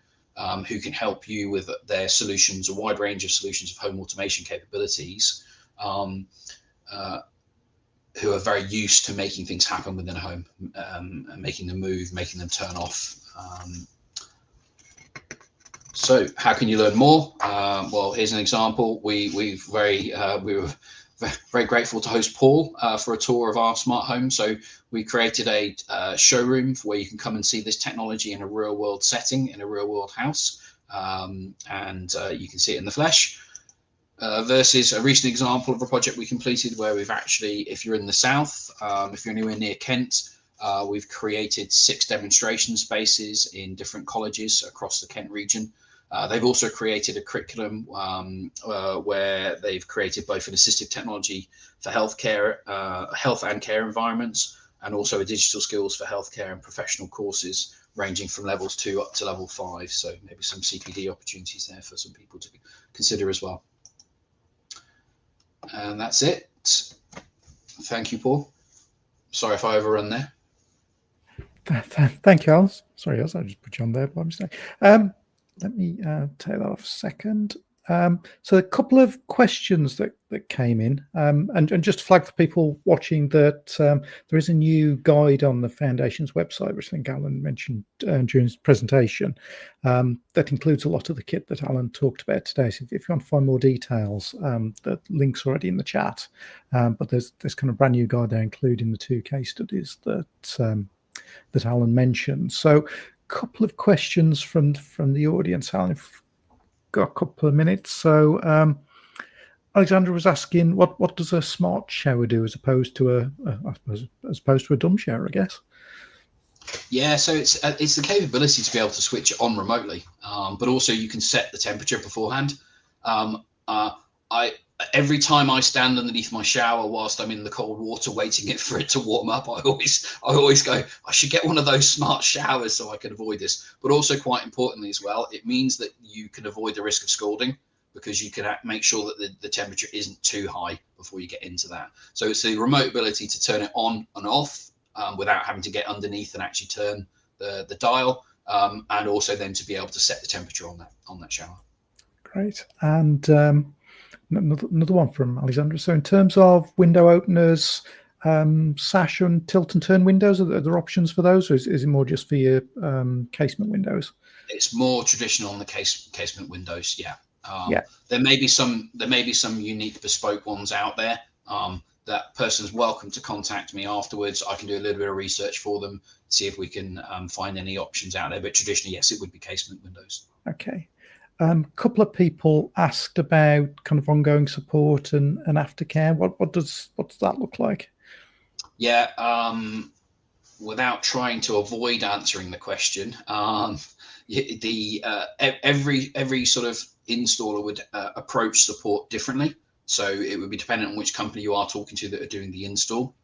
who can help you with their solutions, a wide range of solutions of home automation capabilities, who are very used to making things happen within a home, making them move, making them turn off. So how can you learn more? Well, here's an example. We were very grateful to host Paul for a tour of our smart home. So we created a showroom where you can come and see this technology in a real world setting, in a real world house. and you can see it in the flesh. Versus a recent example of a project we completed where we've actually, if you're in the south, if you're anywhere near Kent, we've created 6 demonstration spaces in different colleges across the Kent region. They've also created a curriculum where they've created both an assistive technology for healthcare, health and care environments, and also a digital skills for healthcare and professional courses ranging from levels 2 up to level 5. So maybe some CPD opportunities there for some people to consider as well. And that's it. Thank you, Paul. Sorry if I overrun there. Thank you, Alice. Sorry, Alice, I just put you on there by mistake. Let me take that off a second. So a couple of questions that came in, and just to flag for people watching that there is a new guide on the Foundation's website, which I think Alan mentioned during his presentation, that includes a lot of the kit that Alan talked about today. So if you want to find more details, the link's already in the chat, but there's kind of brand new guide there, including the 2 case studies that Alan mentioned. So a couple of questions from the audience, Alan, if got a couple of minutes. So Alexandra was asking, what does a smart shower do as opposed to a dumb shower, I guess? Yeah, so it's the capability to be able to switch it on remotely, but also you can set the temperature beforehand. Every time I stand underneath my shower whilst I'm in the cold water waiting for it to warm up, I always go, I should get one of those smart showers so I can avoid this. But also, quite importantly as well, it means that you can avoid the risk of scalding, because you can make sure that the temperature isn't too high before you get into that. So it's the remote ability to turn it on and off without having to get underneath and actually turn the dial, and also then to be able to set the temperature on that shower. Great. And another one from Alexandra. So in terms of window openers, sash and tilt and turn windows, are there options for those, or is it more just for your casement windows? It's more traditional on the casement windows. Yeah. Yeah. There may be some unique bespoke ones out there. That person's welcome to contact me afterwards. I can do a little bit of research for them, see if we can find any options out there. But traditionally, yes, it would be casement windows. Okay. A couple of people asked about kind of ongoing support and aftercare. What does that look like? Yeah, without trying to avoid answering the question, every sort of installer would approach support differently. So it would be dependent on which company you are talking to that are doing the install.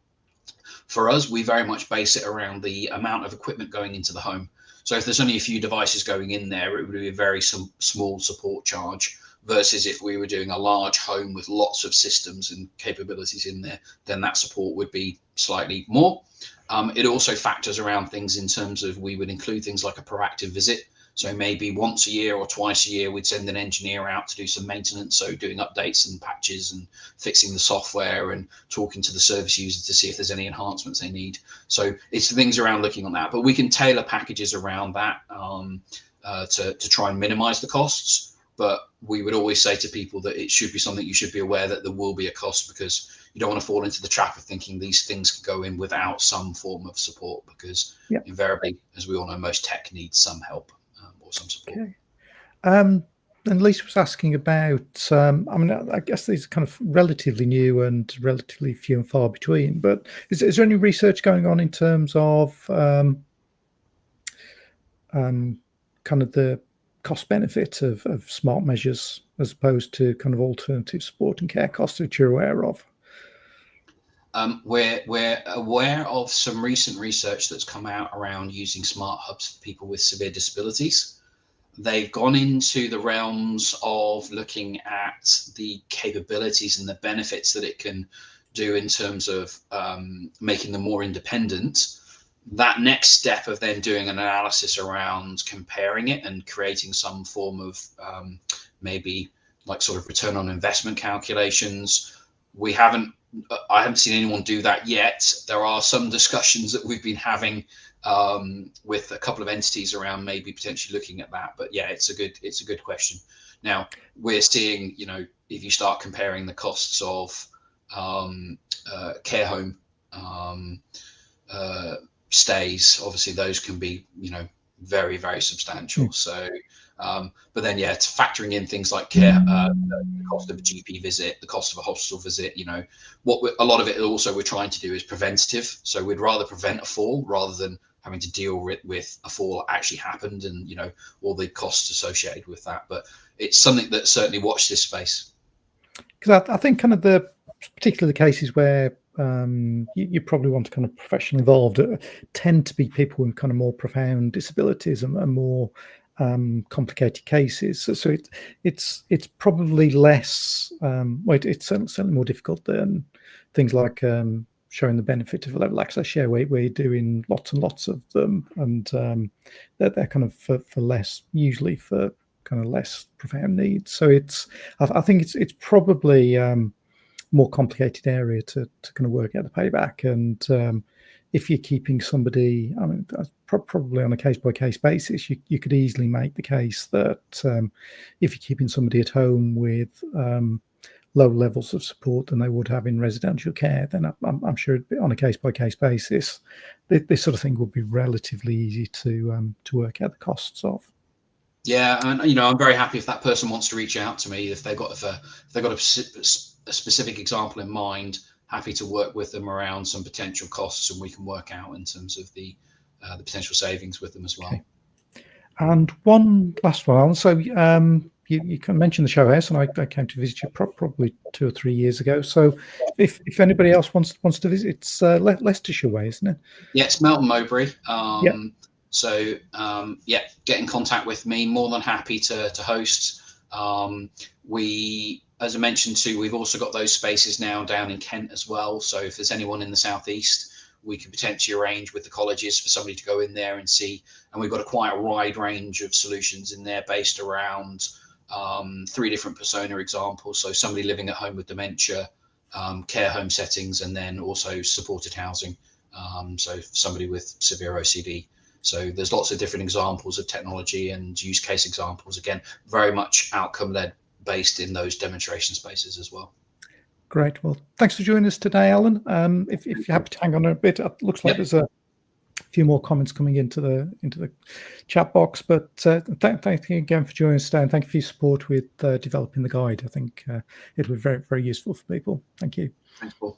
For us, we very much base it around the amount of equipment going into the home. So if there's only a few devices going in there, it would be a very small support charge, versus if we were doing a large home with lots of systems and capabilities in there, then that support would be slightly more. It also factors around things in terms of, we would include things like a proactive visit. So maybe once a year or twice a year, we'd send an engineer out to do some maintenance. So doing updates and patches and fixing the software and talking to the service user to see if there's any enhancements they need. So it's things around looking on that, but we can tailor packages around that to try and minimize the costs. But we would always say to people that it should be something you should be aware that there will be a cost, because you don't want to fall into the trap of thinking these things can go in without some form of support, because invariably, as we all know, most tech needs some help. Some support. Okay. And Lisa was asking about, I mean, I guess these are kind of relatively new and relatively few and far between, but is there any research going on in terms of kind of the cost benefit of smart measures as opposed to kind of alternative support and care costs that you're aware of? We're aware of some recent research that's come out around using smart hubs for people with severe disabilities. They've gone into the realms of looking at the capabilities and the benefits that it can do in terms of making them more independent. That next step of then doing an analysis around comparing it and creating some form of maybe like sort of return on investment calculations. I haven't seen anyone do that yet. There are some discussions that we've been having with a couple of entities around maybe potentially looking at that. But yeah, it's a good question. Now we're seeing, you know, if you start comparing the costs of care home stays, obviously those can be, you know, very, very substantial. So But then, yeah, it's factoring in things like care, the cost of a GP visit, the cost of a hospital visit. You know, a lot of it also we're trying to do is preventative. So we'd rather prevent a fall rather than having to deal with a fall that actually happened, and you know, all the costs associated with that. But it's something that certainly watch this space. Because I think kind of the particular cases where you probably want to kind of professionally involved tend to be people with kind of more profound disabilities and more complicated cases. So it's probably less. Well, it's certainly more difficult than things like showing the benefit of a level access share, where you're doing lots and lots of them, and they're kind of for less, usually for kind of less profound needs. So I think it's probably more complicated area to kind of work out the payback. And if you're keeping somebody, I mean, probably on a case-by-case basis, you could easily make the case that if you're keeping somebody at home with low levels of support than they would have in residential care, then I'm sure on a case-by-case basis, this sort of thing would be relatively easy to work out the costs of. Yeah, and you know, I'm very happy if that person wants to reach out to me, if they've got a specific example in mind. Happy to work with them around some potential costs, and we can work out in terms of the potential savings with them as well. Okay. And one last one. So you can mention the show house, and I came to visit you probably 2 or 3 years ago. So if anybody else wants to visit, it's Leicestershire way, isn't it? Yeah, it's Melton Mowbray. Yeah. So yeah, get in contact with me. More than happy to host. We, as I mentioned too, we've also got those spaces now down in Kent as well. So if there's anyone in the southeast, we could potentially arrange with the colleges for somebody to go in there and see. And we've got quite a wide range of solutions in there based around 3 different persona examples. So somebody living at home with dementia, care home settings, and then also supported housing. So somebody with severe OCD. So there's lots of different examples of technology and use case examples. Again, very much outcome led, based in those demonstration spaces as well. Great. Well, thanks for joining us today, Alan. If you're happy to hang on a bit, it looks like there's a few more comments coming into the chat box. But thank you again for joining us today, and thank you for your support with developing the guide. I think it'll be very, very useful for people. Thank you. Thanks, Paul.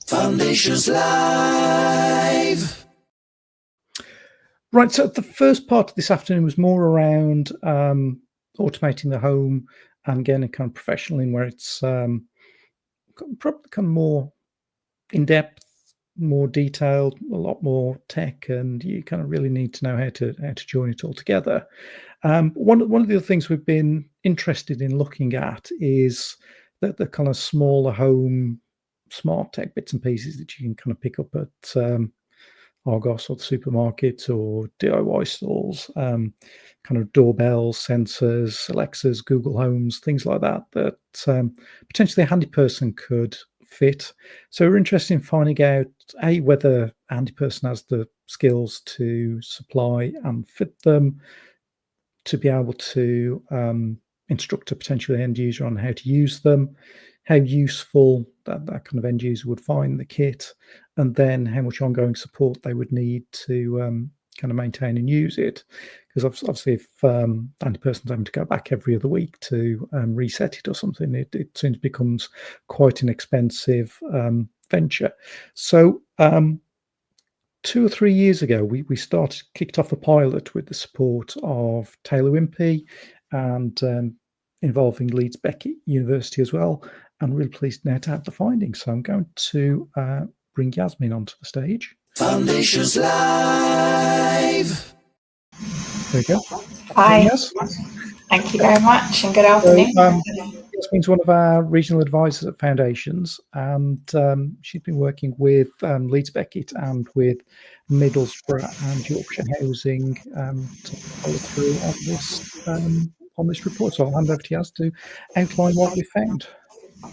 Foundations Live. Right, so the first part of this afternoon was more around automating the home and getting it kind of professional in, where it's probably kind of more in-depth, more detailed, a lot more tech, and you kind of really need to know how to join it all together. One of the other things we've been interested in looking at is the kind of smaller home smart tech bits and pieces that you can kind of pick up at Argos or the supermarket or DIY stores, kind of doorbells, sensors, Alexas, Google Homes, things like that potentially a handy person could fit. So we're interested in finding out whether a handy person has the skills to supply and fit them, to be able to instruct a potential end user on how to use them, how useful that kind of end user would find the kit, and then how much ongoing support they would need to kind of maintain and use it. Because obviously, if handy person's having to go back every other week to reset it or something, it soon becomes quite an expensive venture. So 2 or 3 years ago, we kicked off a pilot with the support of Taylor Wimpey and involving Leeds Beckett University as well. I'm really pleased now to have the findings. So I'm going to bring Yasmin onto the stage. Foundations Live. There we go. Hi. Yes. Thank you very much, and good afternoon. Yasmin's one of our regional advisors at Foundations, and she's been working with Leeds Beckett and with Middlesbrough and Yorkshire Housing to follow through on this report. So I'll hand over to Yas to outline what we found.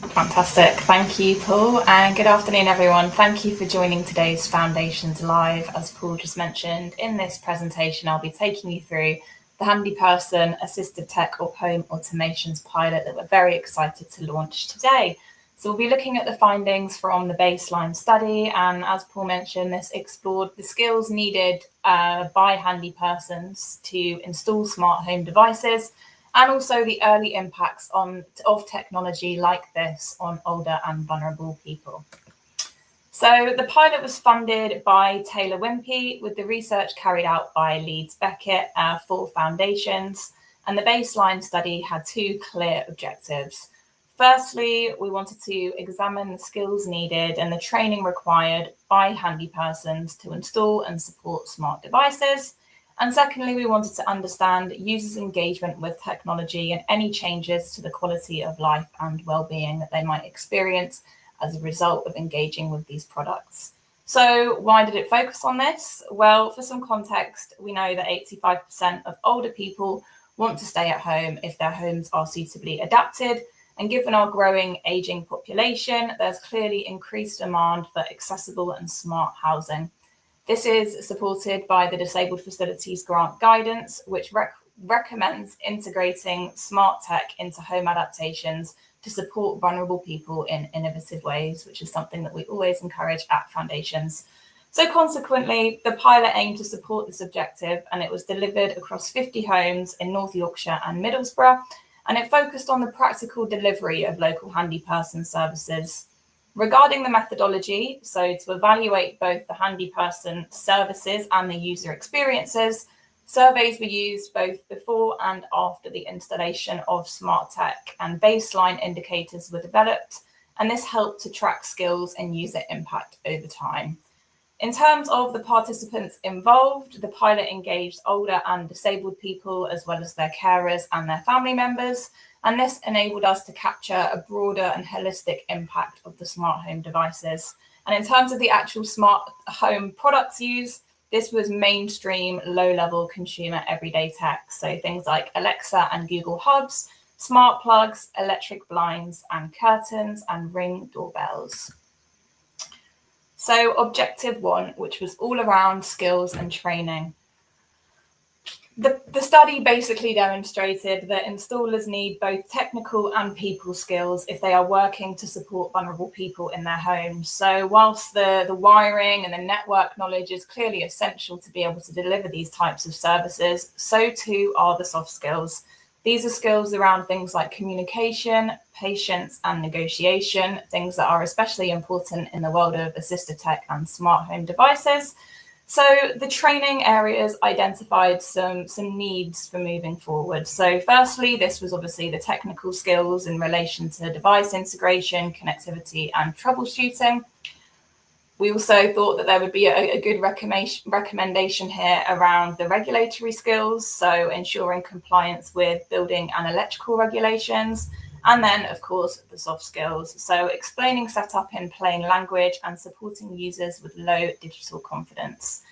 Fantastic. Thank you, Paul, and good afternoon, everyone. Thank you for joining today's Foundations Live. As Paul just mentioned, in this presentation, I'll be taking you through the Handy Person Assistive Tech or Home Automations pilot that we're very excited to launch today. So we'll be looking at the findings from the baseline study, and as Paul mentioned, this explored the skills needed by handy persons to install smart home devices, and also the early impacts of technology like this on older and vulnerable people. So the pilot was funded by Taylor Wimpey, with the research carried out by Leeds Beckett for Foundations, and the baseline study had two clear objectives. Firstly, we wanted to examine the skills needed and the training required by handy persons to install and support smart devices. And secondly, we wanted to understand users' engagement with technology and any changes to the quality of life and well-being that they might experience as a result of engaging with these products. So why did it focus on this? Well, for some context, we know that 85% of older people want to stay at home if their homes are suitably adapted. And given our growing aging population, there's clearly increased demand for accessible and smart housing. This is supported by the Disabled Facilities Grant Guidance, which recommends integrating smart tech into home adaptations to support vulnerable people in innovative ways, which is something that we always encourage at Foundations. So consequently, the pilot aimed to support this objective, and it was delivered across 50 homes in North Yorkshire and Middlesbrough, and it focused on the practical delivery of local handy person services. Regarding the methodology, so to evaluate both the handy person services and the user experiences, surveys were used both before and after the installation of smart tech, and baseline indicators were developed, and this helped to track skills and user impact over time. In terms of the participants involved, the pilot engaged older and disabled people, as well as their carers and their family members, and this enabled us to capture a broader and holistic impact of the smart home devices. And in terms of the actual smart home products used, this was mainstream, low-level consumer everyday tech, so things like Alexa and Google Hubs, smart plugs, electric blinds and curtains, and Ring doorbells. So objective 1, which was all around skills and training. The study basically demonstrated that installers need both technical and people skills if they are working to support vulnerable people in their homes. So whilst the wiring and the network knowledge is clearly essential to be able to deliver these types of services, so too are the soft skills. These are skills around things like communication, patience, and negotiation, things that are especially important in the world of assistive tech and smart home devices. So the training areas identified some needs for moving forward. So firstly, this was obviously the technical skills in relation to device integration, connectivity, and troubleshooting. We also thought that there would be a good recommendation here around the regulatory skills, so ensuring compliance with building and electrical regulations, and then, of course, the soft skills, so explaining setup in plain language and supporting users with low digital confidence.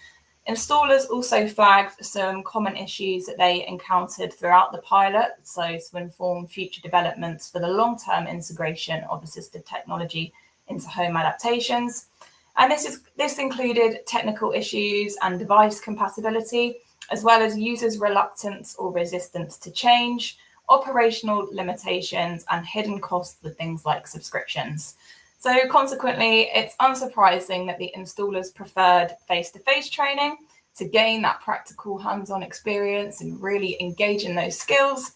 Installers also flagged some common issues that they encountered throughout the pilot, so to inform future developments for the long-term integration of assistive technology into home adaptations. And this included technical issues and device compatibility, as well as users' reluctance or resistance to change, operational limitations, and hidden costs with things like subscriptions. So consequently, it's unsurprising that the installers preferred face-to-face training to gain that practical hands-on experience and really engage in those skills.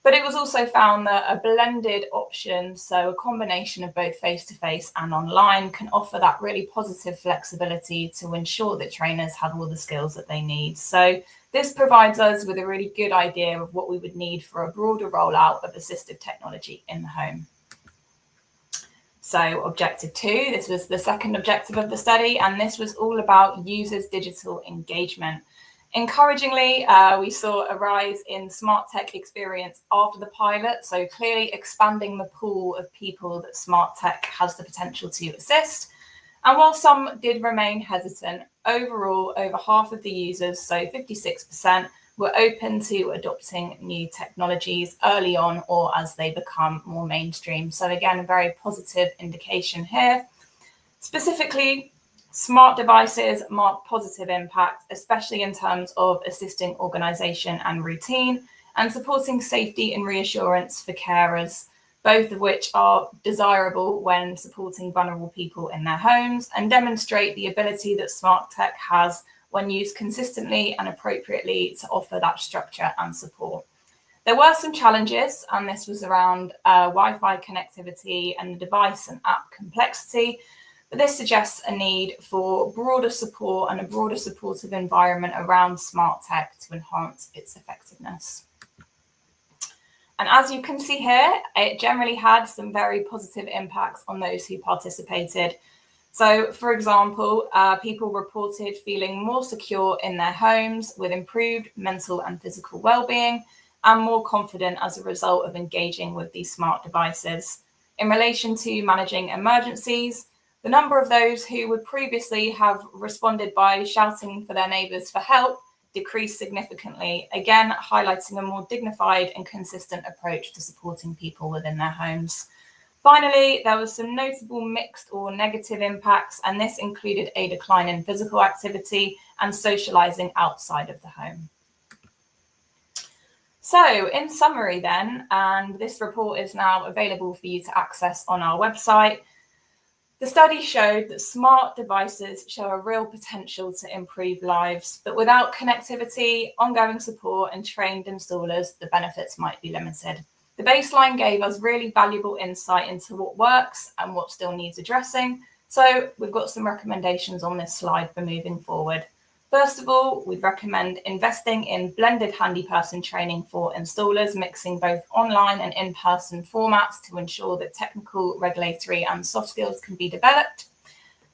But it was also found that a blended option, so a combination of both face-to-face and online, can offer that really positive flexibility to ensure that trainers have all the skills that they need. So this provides us with a really good idea of what we would need for a broader rollout of assistive technology in the home. So objective 2, this was the second objective of the study, and this was all about users' digital engagement. Encouragingly, we saw a rise in smart tech experience after the pilot, so clearly expanding the pool of people that smart tech has the potential to assist. And while some did remain hesitant, overall, over half of the users, so 56%, were open to adopting new technologies early on or as they become more mainstream. So again, a very positive indication here. Specifically, smart devices mark positive impact, especially in terms of assisting organisation and routine, and supporting safety and reassurance for carers. both of which are desirable when supporting vulnerable people in their homes and demonstrate the ability that smart tech has when used consistently and appropriately to offer that structure and support. There were some challenges, and this was around Wi-Fi connectivity and the device and app complexity, but this suggests a need for broader support and a broader supportive environment around smart tech to enhance its effectiveness. And as you can see here, it generally had some very positive impacts on those who participated. So, for example, people reported feeling more secure in their homes with improved mental and physical well-being and more confident as a result of engaging with these smart devices. In relation to managing emergencies, the number of those who would previously have responded by shouting for their neighbours for help decreased significantly, again highlighting a more dignified and consistent approach to supporting people within their homes. Finally, there was some notable mixed or negative impacts, and this included a decline in physical activity and socialising outside of the home. So, in summary then, and this report is now available for you to access on our website, the study showed that smart devices show a real potential to improve lives, but without connectivity, ongoing support, and trained installers, the benefits might be limited. The baseline gave us really valuable insight into what works and what still needs addressing. So we've got some recommendations on this slide for moving forward. First of all, we'd recommend investing in blended handyperson training for installers, mixing both online and in-person formats to ensure that technical, regulatory and soft skills can be developed.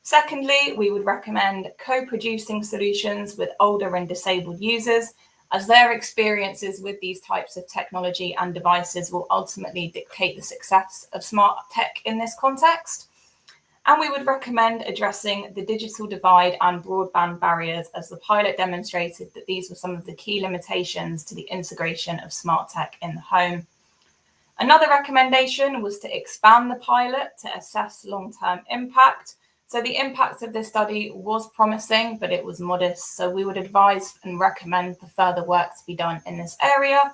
Secondly, we would recommend co-producing solutions with older and disabled users, as their experiences with these types of technology and devices will ultimately dictate the success of smart tech in this context. And we would recommend addressing the digital divide and broadband barriers, as the pilot demonstrated that these were some of the key limitations to the integration of smart tech in the home. Another recommendation was to expand the pilot to assess long-term impact. So the impact of this study was promising, but it was modest. So we would advise and recommend for further work to be done in this area.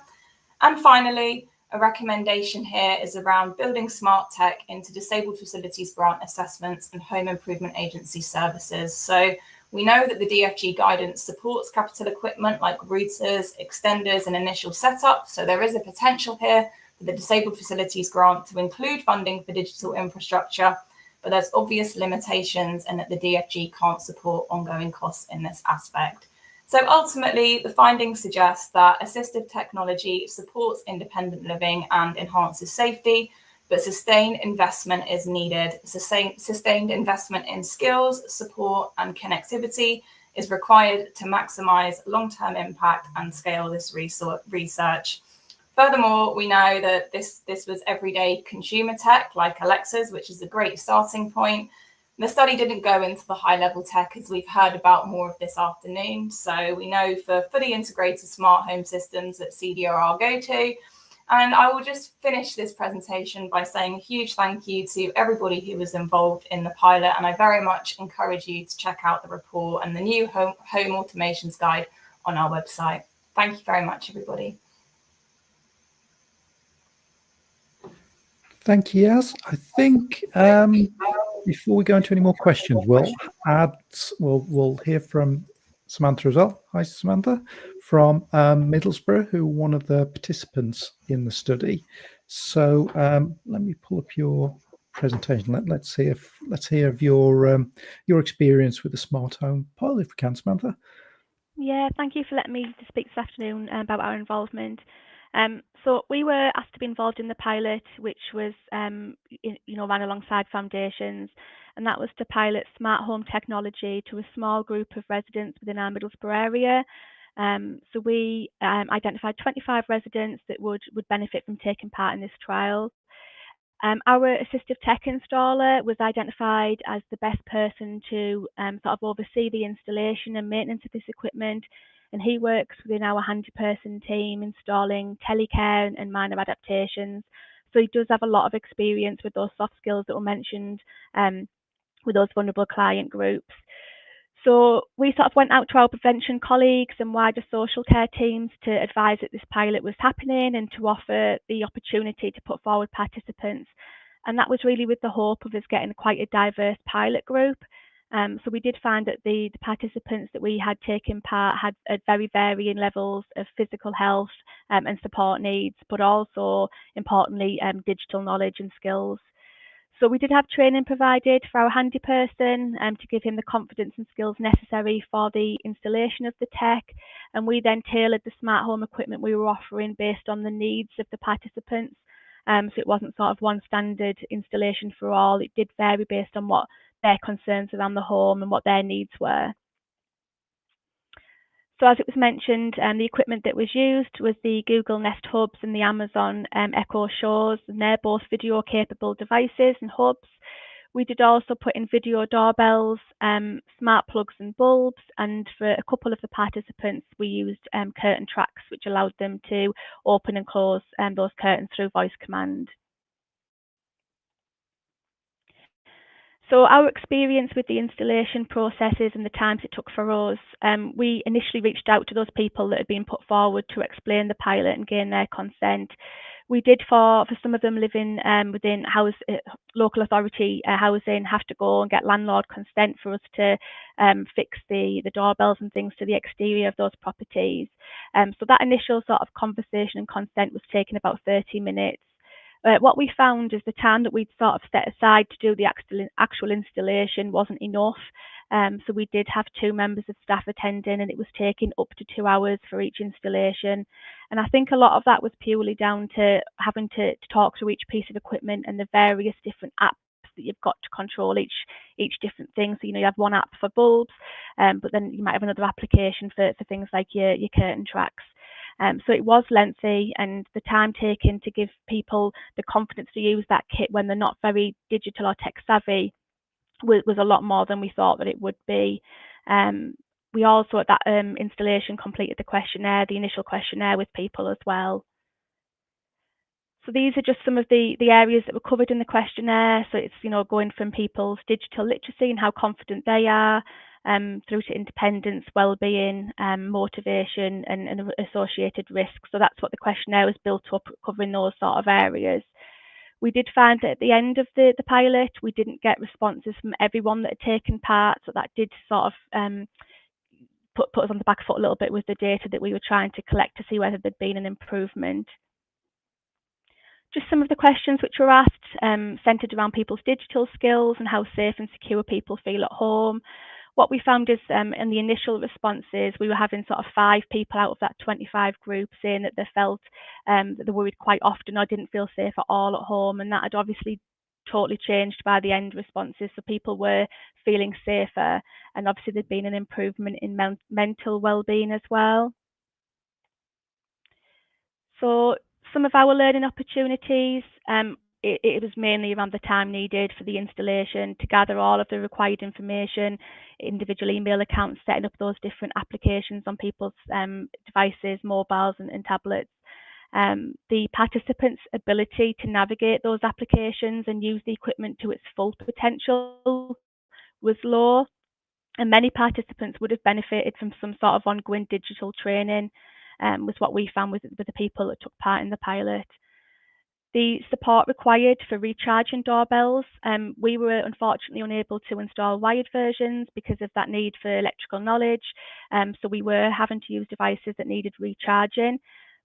And finally, a recommendation here is around building smart tech into disabled facilities grant assessments and home improvement agency services. So we know that the DFG guidance supports capital equipment like routers, extenders, and initial setup. So there is a potential here for the disabled facilities grant to include funding for digital infrastructure, but there's obvious limitations and that the DFG can't support ongoing costs in this aspect. So ultimately, the findings suggest that assistive technology supports independent living and enhances safety, but sustained investment is needed. Sustained investment in skills, support, and connectivity is required to maximize long-term impact and scale this research. Furthermore, we know that this was everyday consumer tech like Alexas, which is a great starting point. The study didn't go into the high-level tech, as we've heard about more of this afternoon. So we know for fully integrated smart home systems that CDR are our go-to. And I will just finish this presentation by saying a huge thank you to everybody who was involved in the pilot. And I very much encourage you to check out the report and the new home automations guide on our website. Thank you very much, everybody. Thank you, Yaz. I think before we go into any more questions, we'll hear from Samantha as well. Hi, Samantha, from Middlesbrough, who are one of the participants in the study. So let me pull up your presentation. Let's hear of your experience with the smart home pilot, if we can, Samantha. Yeah, thank you for letting me speak this afternoon about our involvement. So we were asked to be involved in the pilot, which was, ran alongside Foundations, and that was to pilot smart home technology to a small group of residents within our Middlesbrough area. So we identified 25 residents that would benefit from taking part in this trial. Our assistive tech installer was identified as the best person to sort of oversee the installation and maintenance of this equipment, and he works within our handyperson team installing telecare and minor adaptations. So he does have a lot of experience with those soft skills that were mentioned with those vulnerable client groups. So we sort of went out to our prevention colleagues and wider social care teams to advise that this pilot was happening and to offer the opportunity to put forward participants. And that was really with the hope of us getting quite a diverse pilot group. So we did find that the participants that we had taken part had very varying levels of physical health and support needs, but also, importantly, digital knowledge and skills. So we did have training provided for our handy person to give him the confidence and skills necessary for the installation of the tech. And we then tailored the smart home equipment we were offering based on the needs of the participants. So it wasn't sort of one standard installation for all. It did vary based on what their concerns around the home and what their needs were. So as it was mentioned, the equipment that was used was the Google Nest Hubs and the Amazon Echo Shows, and they're both video capable devices and hubs. We did also put in video doorbells, smart plugs and bulbs, and for a couple of the participants, we used curtain tracks, which allowed them to open and close those curtains through voice command. So our experience with the installation processes and the times it took for us, we initially reached out to those people that had been put forward to explain the pilot and gain their consent. We did for some of them living within local authority housing have to go and get landlord consent for us to fix the doorbells and things to the exterior of those properties. So that initial sort of conversation and consent was taking about 30 minutes. What we found is the time that we'd sort of set aside to do the actual installation wasn't enough. So we did have 2 members of staff attending, and it was taking up to 2 hours for each installation. And I think a lot of that was purely down to having to talk through each piece of equipment and the various different apps that you've got to control each different thing. So, you have one app for bulbs, but then you might have another application for things like your curtain tracks. So it was lengthy, and the time taken to give people the confidence to use that kit when they're not very digital or tech savvy was a lot more than we thought that it would be. We also at that installation completed the initial questionnaire with people as well. So these are just some of the areas that were covered in the questionnaire. So it's going from people's digital literacy and how confident they are, through to independence, well-being, motivation, and associated risks. So that's what the questionnaire was built up, covering those sort of areas. We did find that at the end of the pilot, we didn't get responses from everyone that had taken part. So that did sort of put us on the back foot a little bit with the data that we were trying to collect to see whether there'd been an improvement. Just some of the questions which were asked centred around people's digital skills and how safe and secure people feel at home. What we found is in the initial responses, we were having sort of 5 people out of that 25 group saying that they felt that they worried quite often or didn't feel safe at all at home, and that had obviously totally changed by the end responses. So people were feeling safer, and obviously there'd been an improvement in mental well-being as well. So some of our learning opportunities, it was mainly around the time needed for the installation to gather all of the required information, individual email accounts, setting up those different applications on people's devices, mobiles and tablets. The participants' ability to navigate those applications and use the equipment to its full potential was low, and many participants would have benefited from some sort of ongoing digital training, was what we found with the people that took part in the pilot. The support required for recharging doorbells, we were unfortunately unable to install wired versions because of that need for electrical knowledge. So we were having to use devices that needed recharging,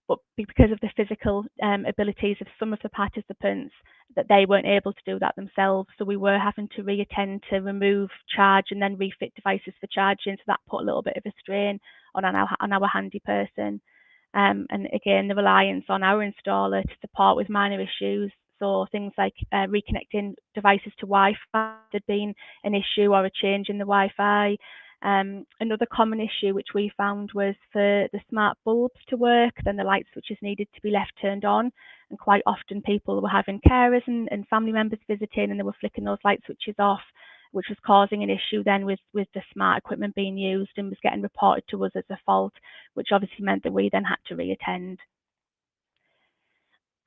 but because of the physical abilities of some of the participants, that they weren't able to do that themselves. So we were having to reattend to remove, charge, and then refit devices for charging. So that put a little bit of a strain on our handy person. And again, the reliance on our installer to support with minor issues. So things like reconnecting devices to Wi-Fi had been an issue, or a change in the Wi-Fi. Another common issue which we found was for the smart bulbs to work, then the light switches needed to be left turned on, and quite often people were having carers and family members visiting, and they were flicking those light switches off, which was causing an issue then with the smart equipment being used, and was getting reported to us as a fault, which obviously meant that we then had to reattend.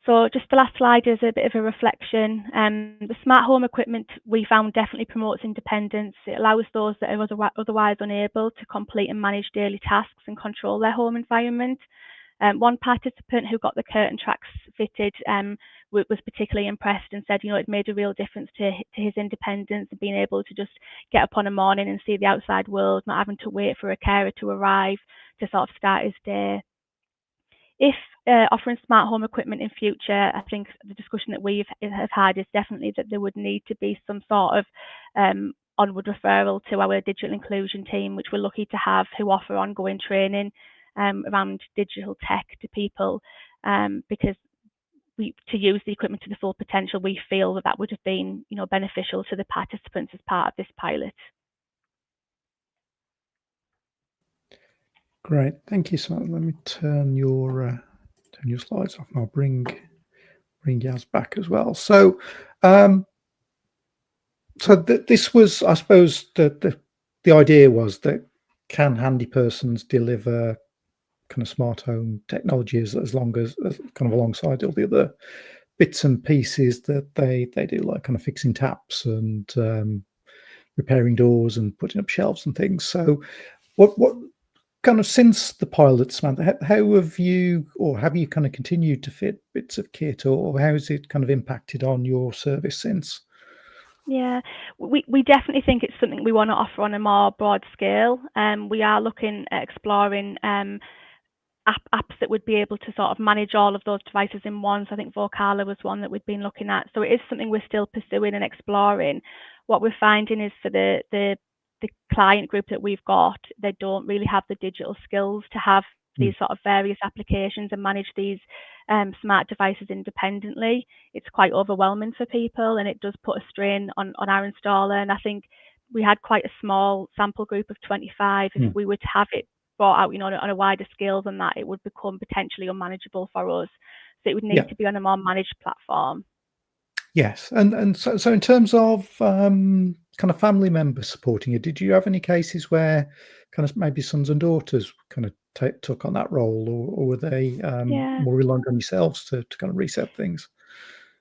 So just the last slide is a bit of a reflection. The smart home equipment we found definitely promotes independence. It allows those that are otherwise unable to complete and manage daily tasks and control their home environment. One participant who got the curtain tracks fitted was particularly impressed and said, it made a real difference to his independence and being able to just get up on a morning and see the outside world, not having to wait for a carer to arrive to sort of start his day. If offering smart home equipment in future, I think the discussion that we have had is definitely that there would need to be some sort of onward referral to our digital inclusion team, which we're lucky to have, who offer ongoing training around digital tech to people, because to use the equipment to the full potential, we feel that would have been beneficial to the participants as part of this pilot. Great, thank you, Samantha. Let me turn your slides off, and I'll bring Yaz back as well. So, this was, I suppose, the idea was that can handy persons deliver kind of smart home technology as long as kind of alongside all the other bits and pieces that they do, like kind of fixing taps and repairing doors and putting up shelves and things. So, what kind of, since the pilot, Samantha, how have you kind of continued to fit bits of kit, or how has it kind of impacted on your service since? Yeah, we definitely think it's something we want to offer on a more broad scale. We are looking at exploring apps that would be able to sort of manage all of those devices in one. So I think Vocala was one that we'd been looking at. So it is something we're still pursuing and exploring. What we're finding is for the client group that we've got, they don't really have the digital skills to have these sort of various applications and manage these smart devices independently. It's quite overwhelming for people, and it does put a strain on our installer. And I think we had quite a small sample group of 25. If we were to have it brought out, on a wider scale than that, it would become potentially unmanageable for us. So it would need to be on a more managed platform. Yes, and so in terms of kind of family members supporting you, did you have any cases where kind of maybe sons and daughters kind of took on that role, or were they more reliant on yourselves to kind of reset things?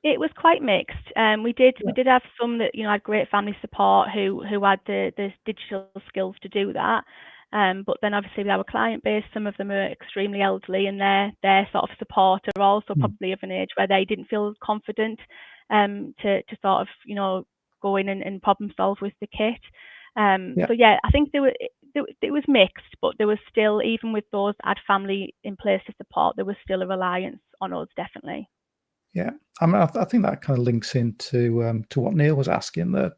It was quite mixed. We did have some that had great family support who had the digital skills to do that. But then obviously with our client base, some of them are extremely elderly, and their sort of support are also probably of an age where they didn't feel confident to sort of go in and problem solve with the kit. So yeah, I think it was mixed, but there was still, even with those that had family in place to support, there was still a reliance on us, definitely. Yeah, I mean, I think that kind of links into what Neil was asking. That,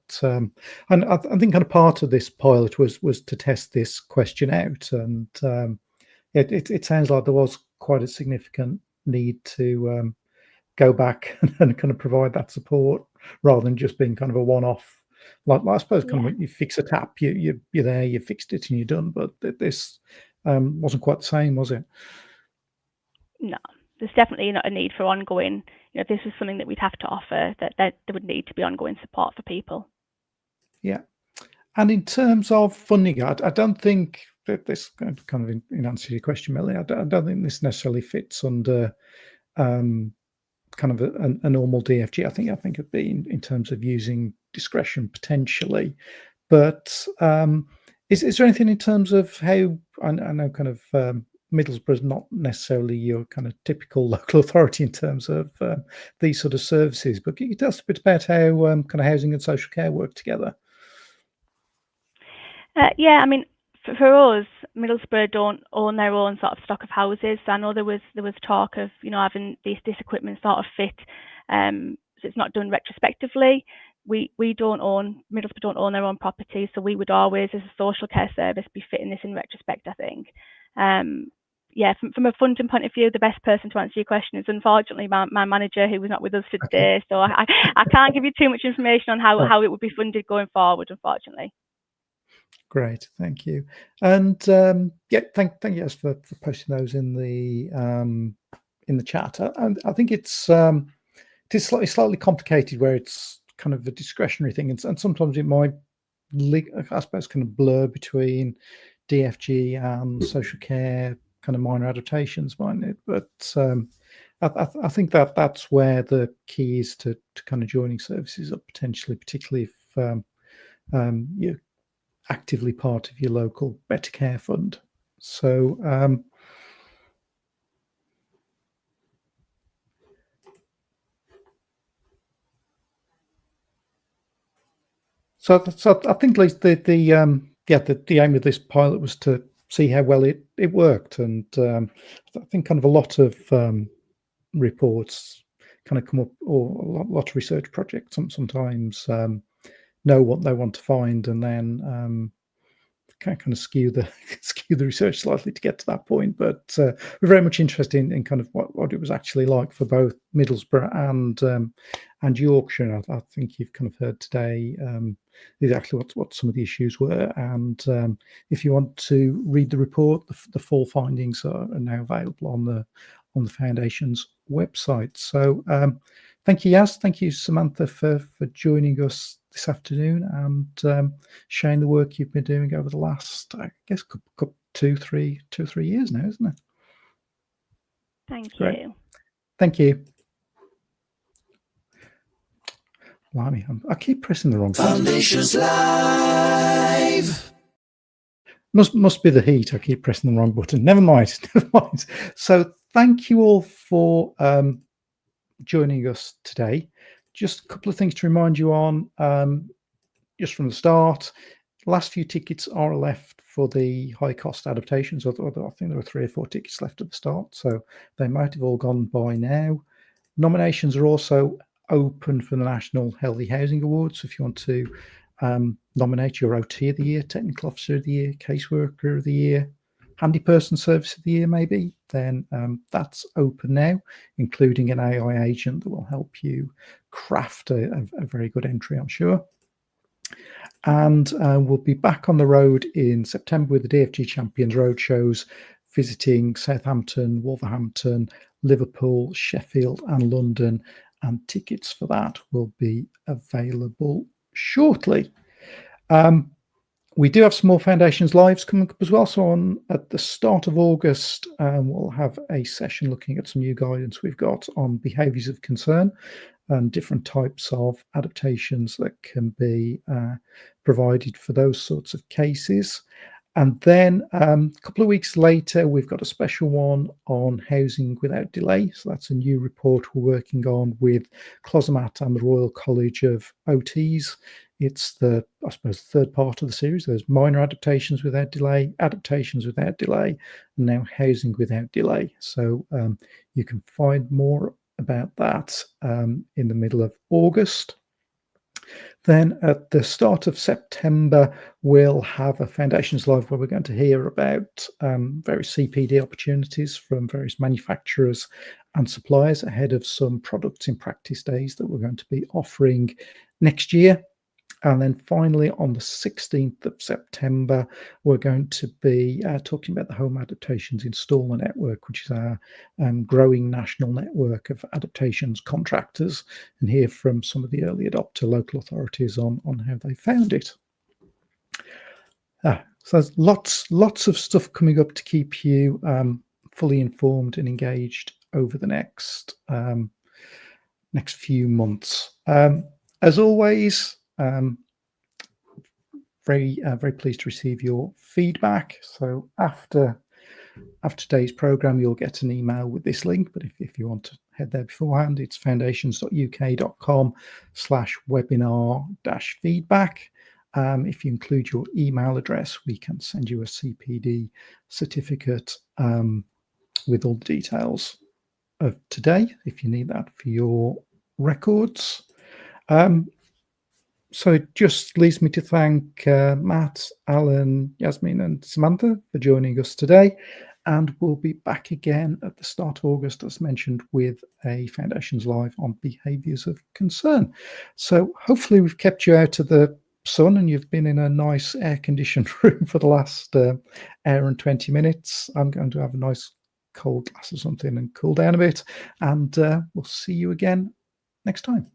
and I think kind of part of this pilot was to test this question out, and it sounds like there was quite a significant need to go back and kind of provide that support rather than just being kind of a one-off. Like I suppose, kind of when you fix a tap, you're there, you fixed it, and you're done. But this wasn't quite the same, was it? No, there's definitely not a need for ongoing. If this was something that we'd have to offer, that there would need to be ongoing support for people. Yeah. And in terms of funding, I don't think that this kind of in answer to your question, Melanie, I don't think this necessarily fits under kind of a normal DFG. I think it'd be in terms of using discretion potentially. But is there anything in terms of how, I know kind of Middlesbrough is not necessarily your kind of typical local authority in terms of these sort of services, but can you tell us a bit about how kind of housing and social care work together? Yeah, I mean, for us, Middlesbrough don't own their own sort of stock of houses. So I know there was talk of having this equipment sort of fit, so it's not done retrospectively. Middlesbrough don't own their own property, so we would always, as a social care service, be fitting this in retrospect, I think. Yeah, from a funding point of view, the best person to answer your question is unfortunately my manager, who was not with us today. Okay. So I can't give you too much information on how it would be funded going forward, unfortunately. Great, thank you. And thank you for posting those in the chat. I think it is slightly complicated where it's kind of a discretionary thing, and sometimes it might, I suppose, kind of blur between DFG and social care kind of minor adaptations, mightn't it? But I think that's where the key is to kind of joining services up potentially, particularly if you're actively part of your local Better Care Fund. So So I think at least the aim of this pilot was to see how well it worked, and I think kind of a lot of reports kind of come up, or a lot of research projects sometimes know what they want to find, and then kind of skew the research slightly to get to that point. But we're very much interested in kind of what it was actually like for both Middlesbrough and Yorkshire. I think you've kind of heard today exactly what some of the issues were, and if you want to read the report, the full findings are now available on the Foundation's website. So thank you, Yaz. Thank you, Samantha, for joining us this afternoon and sharing the work you've been doing over the last, I guess, 2-3 years now, isn't it? Thank Great. you. Thank you. Blimey, I keep pressing the wrong button. Foundations Live. Must be the heat. I keep pressing the wrong button. Never mind. Never mind. So thank you all for joining us today. Just a couple of things to remind you on, just from the start. Last few tickets are left for the high cost adaptations. I think there were 3 or 4 tickets left at the start, so they might have all gone by now. Nominations are also open for the National Healthy Housing Awards. So if you want to nominate your OT of the Year, Technical Officer of the Year, Caseworker of the Year, Handyperson Service of the Year, maybe, then that's open now, including an AI agent that will help you craft a very good entry, I'm sure. And we'll be back on the road in September with the DFG Champions Road shows, visiting Southampton, Wolverhampton, Liverpool, Sheffield, and London. And tickets for that will be available shortly. We do have some more Foundations Lives coming up as well. So at the start of August, we'll have a session looking at some new guidance we've got on behaviours of concern and different types of adaptations that can be provided for those sorts of cases. And then a couple of weeks later, we've got a special one on housing without delay. So that's a new report we're working on with Closemat and the Royal College of OTs. It's the third part of the series. There's minor adaptations without delay, adaptations without delay, and now housing without delay. So you can find more about that in the middle of August. Then at the start of September, we'll have a Foundations Live where we're going to hear about various CPD opportunities from various manufacturers and suppliers ahead of some products in practice days that we're going to be offering next year. And then finally, on the 16th of September, we're going to be talking about the Home Adaptations Installer Network, which is our growing national network of adaptations contractors, and hear from some of the early adopter local authorities on how they found it. So there's lots of stuff coming up to keep you fully informed and engaged over the next few months. As always, very pleased to receive your feedback. So after today's program, you'll get an email with this link, but if you want to head there beforehand, it's foundations.uk.com/webinar-feedback. If you include your email address, we can send you a CPD certificate with all the details of today, if you need that for your records. So it just leaves me to thank Matt, Alan, Yasmin and Samantha for joining us today. And we'll be back again at the start of August, as mentioned, with a Foundations Live on behaviours of concern. So hopefully we've kept you out of the sun and you've been in a nice air-conditioned room for the last hour and 20 minutes. I'm going to have a nice cold glass of something and cool down a bit. And we'll see you again next time.